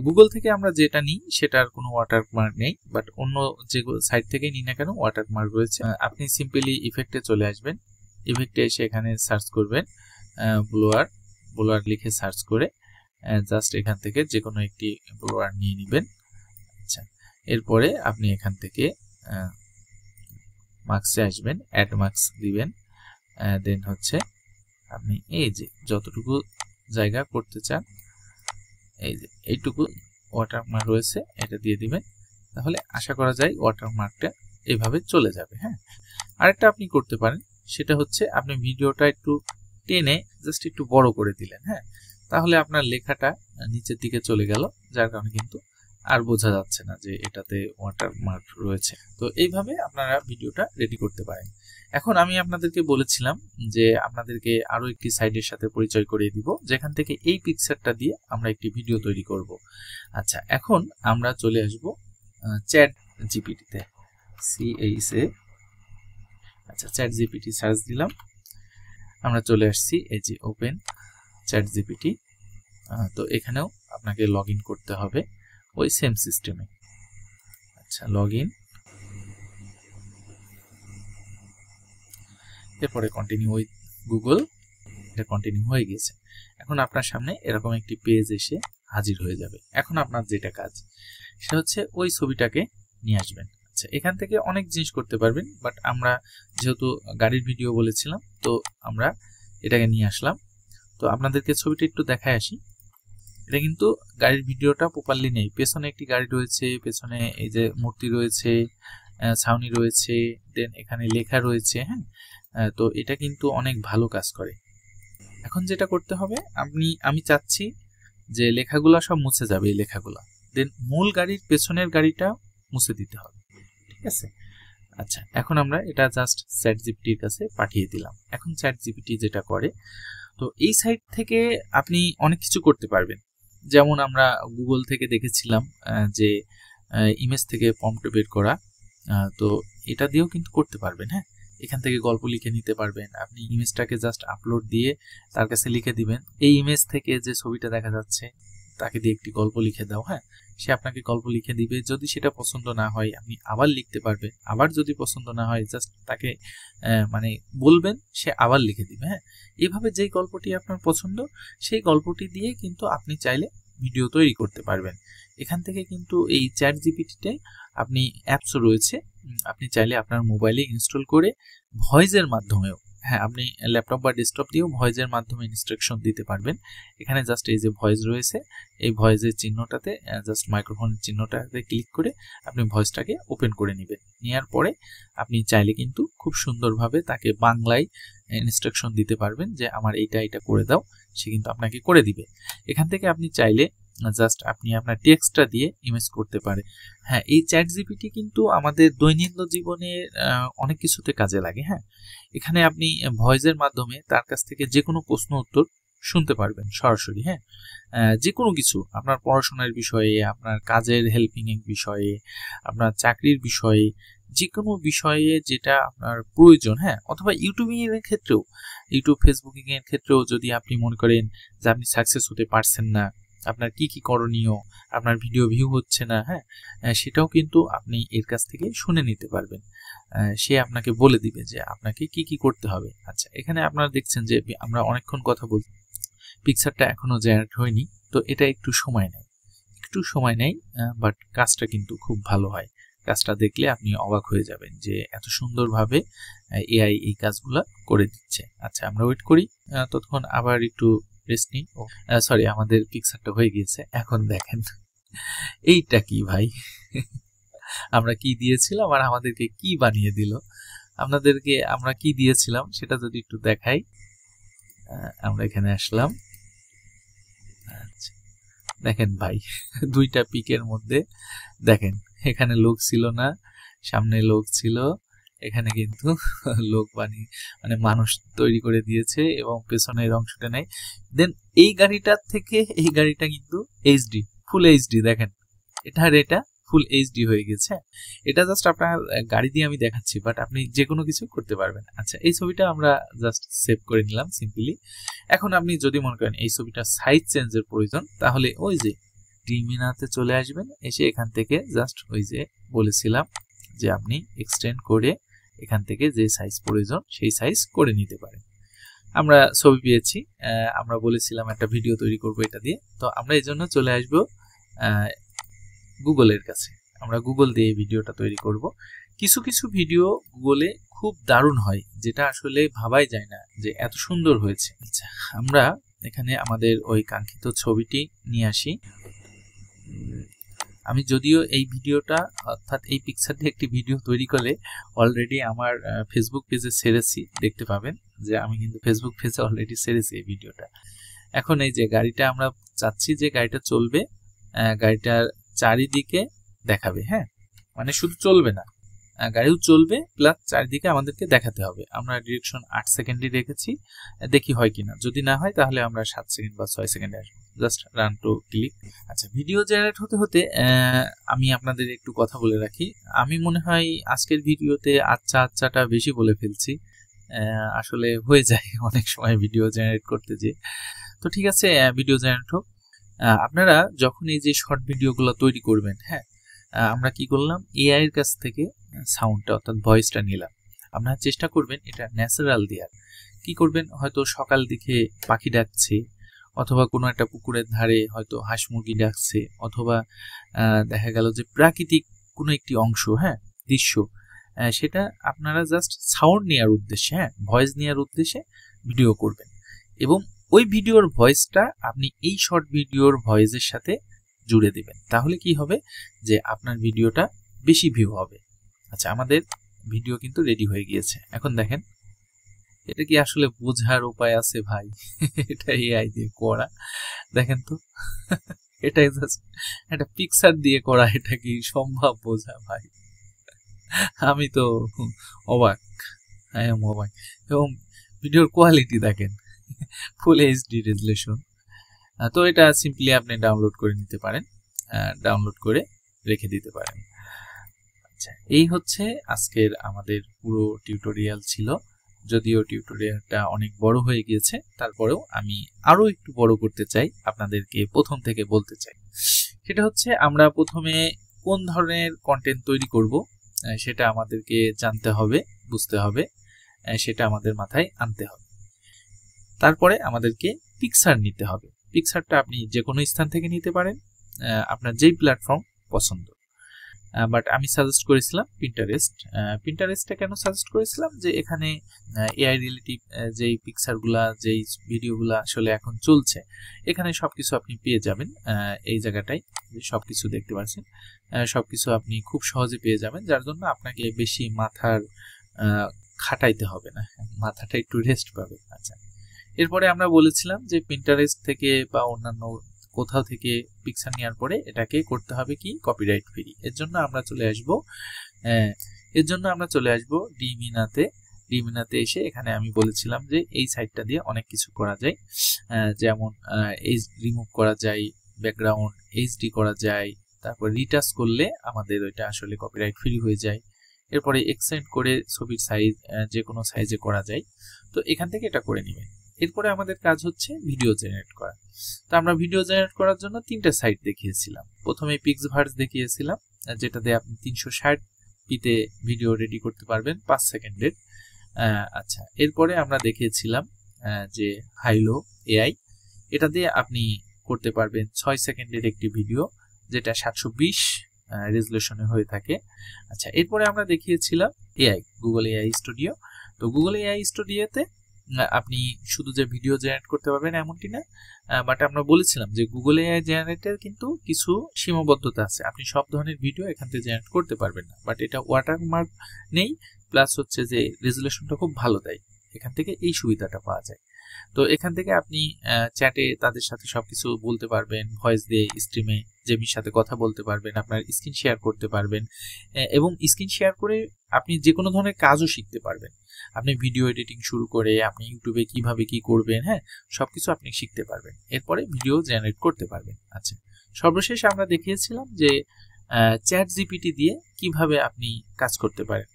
S1: গুগল থেকে আমরা যেটা নিই সেটার কোনো ওয়াটার মার্ক নেই, বাট অন্য যে সাইট থেকেই নিই না কেন ওয়াটার মার্ক রয়েছে। আপনি সিম্পলি ইফেক্টে চলে আসবেন, ইফেক্টে এসে এখানে সার্চ করবেন ব্লোয়ার লিখে সার্চ করে জাস্ট এখান থেকে যে কোনো একটি ব্লোয়ার নিয়ে নেবেন। আচ্ছা, এরপরে আপনি এখান থেকে মার্কসে আসবেন, অ্যাড মার্কস দিবেন, দেন হচ্ছে আপনি এই যে যতটুকু জায়গা করতে চান, এই যে এইটুকু ওয়াটারমার্ক রয়েছে এটা দিয়ে দিবেন, তাহলে আশা করা যায় ওয়াটারমার্কটা এইভাবে চলে যাবে। হ্যাঁ, আরেকটা আপনি করতে পারেন, সেটা হচ্ছে আপনি ভিডিওটা একটু টেনে জাস্ট একটু বড় করে দিলেন। হ্যাঁ, তাহলে আপনার লেখাটা নিচের দিকে চলে গেল, যার কারণে কিন্তু আর বোঝা যাচ্ছে না যে এটাতে ওয়াটারমার্ক রয়েছে। তো এইভাবে আপনারা ভিডিওটা রেডি করতে পারেন। এখন আমি আপনাদেরকে বলেছিলাম যে আপনাদেরকে আরো একটি সাইটের সাথে পরিচয় করিয়ে দিব, যেখান থেকে এই পিকচারটা দিয়ে আমরা একটি ভিডিও তৈরি করব। আচ্ছা, এখন আমরা চলে আসব চ্যাট জিপিটিতে, CHA। আচ্ছা, চ্যাট জিপিটি সার্চ দিলাম, আমরা চলে আসছি এই যে ওপেন চ্যাট জিপিটি। তো এখানেও আপনাকে লগ ইন করতে হবে ওই সেম সিস্টেমে। আচ্ছা, লগ ইন, এরপরে কন্টিনিউ উইথ গুগল, এটা কন্টিনিউ হয়ে গেছে। এখন আপনার সামনে এরকম একটি পেজ এসে হাজির হয়ে যাবে। এখন আপনার যেটা কাজ সেটা হচ্ছে ওই ছবিটাকে নিয়ে আসবেন। আচ্ছা, এখান থেকে অনেক জিনিস করতে পারবেন, বাট আমরা যেহেতু গাড়ির ভিডিও বলেছিলাম তো আমরা এটাকে নিয়ে আসলাম। তো আপনাদেরকে ছবিটা একটু দেখায় আসি। এটা কিন্তু গাড়ির ভিডিওটা প্রপারলি নেই, পেছনে একটি গাড়ি রয়েছে, পেছনে এই যে মূর্তি রয়েছে, ছাউনি রয়েছে, দেন এখানে লেখা রয়েছে। হ্যাঁ, তো এটা কিন্তু অনেক ভালো কাজ করে। এখন যেটা করতে হবে, আমি চাচ্ছি যে লেখাগুলা সব মুছে যাবে, এই লেখাগুলা, দেন মূল গাড়ির পেছনের গাড়িটা মুছে দিতে হবে। ঠিক আছে? আচ্ছা, এখন আমরা এটা জাস্ট চ্যাট জিপিটির কাছে পাঠিয়ে দিলাম। এখন চ্যাট জিপিটি যেটা করে, তো এই সাইট থেকে আপনি অনেক কিছু করতে পারবেন। যেমন আমরা গুগল থেকে দেখেছিলাম যে ইমেজ থেকে প্রম্পট বের করা, তো এটা দিয়েও কিন্তু করতে পারবেন। হ্যাঁ, এখান থেকে গল্প লিখে নিতে পারবেন। আপনি ইমেজটাকে জাস্ট আপলোড দিয়ে তার কাছে লিখে দিবেন, এই ইমেজ থেকে যে ছবিটা দেখা যাচ্ছে তাকে দিয়ে একটি গল্প লিখে দাও। হ্যাঁ, সে আপনাকে গল্প লিখে দিবে। যদি সেটা পছন্দ না হয় আপনি আবার লিখতে পারবেন, আবার যদি পছন্দ না হয় জাস্ট তাকে মানে বলবেন, সে আবার লিখে দিবে। হ্যাঁ, এভাবে যেই গল্পটি আপনার পছন্দ সেই গল্পটি দিয়ে কিন্তু আপনি চাইলে ভিডিও তৈরি করতে পারবেন। এখান থেকে কিন্তু এই চ্যাট জিপিটিতে আপনি অ্যাপস রয়েছে, আপনি চাইলে আপনার মোবাইলে ইনস্টল করে ভয়েসের মাধ্যমেও, হ্যাঁ, আপনি ল্যাপটপ বা ডেস্কটপ দিয়েও ভয়েসের মাধ্যমে ইনস্ট্রাকশন দিতে পারবেন। এখানে জাস্ট এই যে ভয়েস রয়েছে, এই ভয়েসের চিহ্নটাতে জাস্ট মাইক্রোফোনের চিহ্নটাতে ক্লিক করে আপনি ভয়েসটাকে ওপেন করে নেবেন। নেওয়ার পরে আপনি চাইলে কিন্তু খুব সুন্দরভাবে তাকে বাংলায় ইনস্ট্রাকশন দিতে পারবেন যে আমার এটা করে দাও, সে কিন্তু আপনাকে করে দিবে। এখান থেকে আপনি চাইলে জাস্ট আপনি আপনার টেক্সটটা দিয়ে ইমেজ করতে পারে। হ্যাঁ, এই চ্যাট জিপিটি কিন্তু আমাদের দৈনন্দিন জীবনে অনেক কিছুতে কাজে লাগে। হ্যাঁ, এখানে আপনি ভয়েসের মাধ্যমে তার কাছ থেকে যে কোনো প্রশ্ন উত্তর শুনতে পারবেন সরাসরি। হ্যাঁ, যে কোনো কিছু, আপনার পড়াশোনার বিষয়ে, আপনার কাজের হেল্পিং এর বিষয়ে, আপনার চাকরির বিষয়ে, যে কোনো বিষয়ে যেটা আপনার প্রয়োজন। হ্যাঁ, অথবা ইউটিউবিং এর ক্ষেত্রেও, ইউটিউব ফেসবুকিং এর ক্ষেত্রেও যদি আপনি মনে করেন যে আপনি সাকসেস হতে পারছেন না, আপনার কি করণীয়, আপনার ভিডিও ভিউ হচ্ছে না, হ্যাঁ, সেটাও কিন্তু আপনি এর কাছ থেকে শুনে নিতে পারবেন। সে আপনাকে বলে দিবে যে আপনাকে কি করতে হবে। আচ্ছা, এখানে আপনারা দেখছেন যে আমরা অনেকক্ষণ কথা বলছি, পিকচারটা এখনো জেনারেট হয়নি, তো এটা একটু সময় নেয়, বাট কাজটা কিন্তু খুব ভালো হয়। কাজটা দেখলে আপনি অবাক হয়ে যাবেন যে এত সুন্দরভাবে এআই এই কাজগুলা করে দিচ্ছে। আচ্ছা, আমরা ওয়েট করি, ততক্ষণ আবার একটু রেস্ট নিই। সরি, আমাদের পিকচারটা হয়ে গিয়েছে। এখন দেখেন এইটা কি ভাই, আমরা কি দিয়েছিলাম আর আমাদেরকে কি বানিয়ে দিল। আপনাদেরকে আমরা কি দিয়েছিলাম সেটা যদি একটু দেখাই। আমরা এখানে আসলাম, আচ্ছা দেখেন ভাই, দুইটা পিকের মধ্যে দেখেন, এখানে লোক ছিল না, সামনে লোক ছিল, এখানে কিন্তু লোক মানে মানুষ তৈরি করে দিয়েছে এবং পেছনের অংশটা নেই। দেন এই গাড়িটার থেকে এই গাড়িটা কিন্তু এইচডি, ফুল এইচডি, দেখেন এটা ফুল এইচডি হয়ে গেছে। এটা জাস্ট আপনার গাড়ি দিয়ে আমি দেখাচ্ছি, বাট আপনি যে কোনো কিছু করতে পারবেন। আচ্ছা, এই ছবিটা আমরা জাস্ট সেভ করে নিলাম সিম্পলি। এখন আপনি যদি মনে করেন এই ছবিটা সাইজ চেঞ্জের প্রয়োজন, তাহলে ওই যে ক্রিমিনাতে চলে আসবেন, এসে এখান থেকে জাস্ট ওই যে বলেছিলাম যে আপনি এক্সটেন্ড করে এখান থেকে যে সাইজ প্রয়োজন সেই সাইজ করে নিতে পারেন। আমরা ছবি পেয়েছি, আমরা বলেছিলাম একটা ভিডিও তৈরি করব এটা দিয়ে, তো আমরা এই জন্য চলে আসব গুগলের কাছে। আমরা গুগল দিয়ে ভিডিওটা তৈরি করব। কিছু ভিডিও গুগলে খুব দারুণ হয়, যেটা আসলে ভাবাই যায় না যে এত সুন্দর হয়েছে। আচ্ছা, আমরা এখানে আমাদের ওই কাঙ্ক্ষিত ছবিটি নিয়ে আসি। আমি যদিও এই ভিডিওটা, অর্থাৎ এই পিকচার দিয়ে একটি ভিডিও তৈরি করে অলরেডি আমার ফেসবুক পেজে ছেড়েছি, দেখতে পাবেন যে আমি কিন্তু ফেসবুক পেজে অলরেডি ছেড়েছি এই ভিডিওটা। এখন এই যে গাড়িটা আমরা চাচ্ছি যে গাড়িটা চলবে, গাড়িটার চারিদিকে দেখাবে, হ্যাঁ, মানে শুধু চলবে না, গাড়িও চলবে প্লাস চারিদিকে আমাদেরকে দেখাতে হবে। আমরা ডিরেকশন 8 সেকেন্ডই রেখেছি, দেখি হয় কিনা। যদি না হয় তাহলে আমরা 7 সেকেন্ড বা 6 সেকেন্ডে আসবো। Just run to click. আচ্ছা, ভিডিও জেনারেট হতে হতে আমি আপনাদের একটু কথা বলে রাখি। আমি মনে হয় আজকের ভিডিওতে আচ্ছাটা বেশি বলে ফেলছি, আসলে হয়ে যায় অনেক সময় ভিডিও জেনারেট করতে যে। তো ঠিক আছে, ভিডিও জেনারেট হোক। আপনারা যখন এই যে শর্ট ভিডিওগুলো তৈরি করবেন, হ্যাঁ, আমরা কি করলাম, এআই এর কাছ থেকে সাউন্ডটা অর্থাৎ ভয়েসটা নিলাম। আপনারা চেষ্টা করবেন এটা ন্যাচারাল দেওয়ার। কি করবেন, হয়তো সকাল দিকে পাখি ডাকছে, অথবা কোনো একটা পুকুরের ধারে হয়তো হাঁস মুরগি ডাকছে, অথবা দেখা গেল যে প্রাকৃতিক কোনো একটি অংশ, হ্যাঁ, দৃশ্য, সেটা আপনারা জাস্ট সাউন্ড নেওয়ার উদ্দেশ্যে, হ্যাঁ, ভয়েস নেওয়ার উদ্দেশ্যে ভিডিও করবেন, এবং ওই ভিডিওর ভয়েসটা আপনি এই শর্ট ভিডিওর ভয়েসের সাথে জুড়ে দিবেন। তাহলে কি হবে যে আপনার ভিডিওটা বেশি ভিউ হবে। আচ্ছা, আমাদের ভিডিও কিন্তু রেডি হয়ে গিয়েছে। এখন দেখেন, এটা কি আসলে বোঝার উপায় আছে ভাই? এটা এআই দিয়ে করা, দেখেন তো। এটাই জাস্ট একটা পিকচার দিয়ে করা, এটা কি সম্ভব বোঝা ভাই? আমি তো অবাক, অবাক। এবং ভিডিওর কোয়ালিটি দেখেন, ফুল এইচডি রেজুলেশন। তো এটা সিম্পলি আপনি ডাউনলোড করে নিতে পারেন, ডাউনলোড করে রেখে দিতে পারেন। আচ্ছা, এই হচ্ছে আজকের আমাদের পুরো টিউটোরিয়াল ছিল। যদিও টিউটোরিয়ালটা অনেক বড় হয়ে গিয়েছে, তারপরেও আমি আরো একটু বড় করতে চাই, আপনাদেরকে প্রথম থেকে বলতে চাই। সেটা হচ্ছে আমরা প্রথমে কোন ধরনের কন্টেন্ট তৈরি করব সেটা আমাদেরকে জানতে হবে, বুঝতে হবে, সেটা আমাদের মাথায় আনতে হবে। তারপরে আমাদেরকে পিকচার নিতে হবে। পিকচারটা আপনি যে কোনো স্থান থেকে নিতে পারেন, আপনার যেই প্ল্যাটফর্ম পছন্দ। বাট আমি সাজেস্ট করেছিলাম পিন্টারেস্ট। পিন্টারেস্টটা কেন সাজেস্ট করেছিলাম, যে এখানে এআই রিলেটিভ যেই পিকচারগুলা, যেই ভিডিওগুলা আসলে এখন চলছে, এখানে সবকিছু আপনি পেয়ে যাবেন। এই জায়গাটায় সবকিছু দেখতে পাচ্ছেন, সবকিছু আপনি খুব সহজে পেয়ে যাবেন, যার জন্য আপনাকে বেশি মাথার খাটাইতে হবে না, মাথাটা একটু রেস্ট পাবে। আচ্ছা, এরপরে আমরা বলেছিলাম যে পিন্টারেস্ট থেকে বা অন্যান্য কোথাও থেকে পিকচার নেওয়ার পরে এটাকে করতে হবে কি, কপিরাইট ফ্রি। এর জন্য আমরা চলে আসব ডিমিনাতে এসে এখানে আমি বলেছিলাম যে এই সাইটটা দিয়ে অনেক কিছু করা যায়, যেমন এজ রিমুভ করা যায়, ব্যাকগ্রাউন্ড এইচডি করা যায়, তারপর রিটাচ করলে আমাদের ওইটা আসলে কপিরাইট ফ্রি হয়ে যায়। এরপরে এক্সটেন্ড করে ছবির সাইজ যে কোনো সাইজে করা যায়। তো এখান থেকে এটা করে নেবেন। এরপরে আমাদের কাজ হচ্ছে ভিডিও জেনারেট করা। তো আমরা ভিডিও জেনারেট করার জন্য 3টে সাইট দেখিয়েছিলাম। প্রথমে পিক্সভার্স দেখিয়েছিলাম, যেটাতে আপনি 360 পিতে ভিডিও রেডি করতে পারবেন 5 সেকেন্ডের। আচ্ছা, এরপরে আমরা দেখিয়েছিলাম যে হাইলো এআই, এটা দিয়ে আপনি করতে পারবেন 6 সেকেন্ডের একটি ভিডিও, যেটা 720 রেজুলেশনে হয়ে থাকে। আচ্ছা, এরপরে আমরা দেখিয়েছিলাম গুগল এআই স্টুডিও। তো গুগল এআই স্টুডিওতে আপনি শুধু যে ভিডিও জেনারেট করতে পারবেন এমনটি না, বাট আমরা বলেছিলাম যে গুগল এআই জেনারেটের কিন্তু কিছু সীমাবদ্ধতা আছে, আপনি সব ধরনের ভিডিও এখান থেকে জেনারেট করতে পারবেন না। বাট এটা ওয়াটারমার্ক নেই, প্লাস হচ্ছে যে রেজুলেশনটা খুব ভালো দেয়, এখান থেকে এই সুবিধাটা পাওয়া যায়। তো এখান থেকে আপনি চ্যাটে তাদের সাথে সবকিছু বলতে পারবেন, ভয়েস দিয়ে স্ট্রিমে জেমির সাথে কথা বলতে পারবেন, আপনার স্ক্রিন শেয়ার করতে পারবেন, এবং স্ক্রিন শেয়ার করে আপনি যে কোনো ধরনের কাজও শিখতে পারবেন। আপনি ভিডিও এডিটিং শুরু করে আপনি ইউটিউবে কিভাবে কি করবেন, হ্যাঁ, সবকিছু আপনি শিখতে পারবেন। এরপরে ভিডিও জেনারেট করতে পারবেন। আচ্ছা, সর্বশেষ আমরা দেখিয়েছিলাম যে চ্যাট জিপিটি দিয়ে কিভাবে আপনি কাজ করতে পারেন।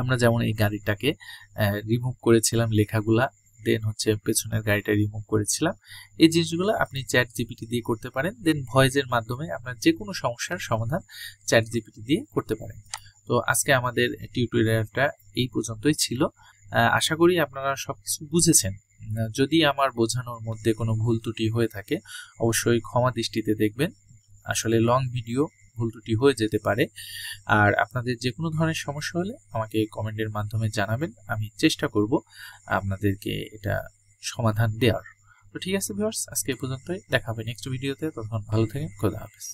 S1: আমরা যেমন এই গাড়িটাকে রিমুভ করেছিলাম, লেখাগুলা, দেন হচ্ছে পেছনের গাড়িটা রিমুভ করেছিলাম। এই জিনিসগুলো আপনি চ্যাট জিপিটি দিয়ে করতে পারেন। দেন ভয়েসের মাধ্যমে আপনার যে কোনো সমস্যার সমাধান চ্যাট জিপিটি দিয়ে করতে পারেন। তো আজকে আমাদের টিউটোরিয়ালটা এই পর্যন্তই ছিল। আশা করি আপনারা সবকিছু বুঝেছেন। যদি আমার বোঝানোর মধ্যে কোনো ভুল ত্রুটি হয়ে থাকে অবশ্যই ক্ষমা দৃষ্টিতে দেখবেন। আসলে লং ভিডিও ভুল ত্রুটি হয়ে যেতে পারে। আর আপনাদের যে কোনো ধরনের সমস্যা হলে আমাকে কমেন্টের মাধ্যমে জানাবেন, আমি চেষ্টা করব আপনাদেরকে এটা সমাধান দেওয়ার। তো ঠিক আছে ভিউয়ার্স, আজকে এই পর্যন্তই, দেখা হবে নেক্সট ভিডিওতে। তখন ভালো থাকেন, খোদা হাফেজ।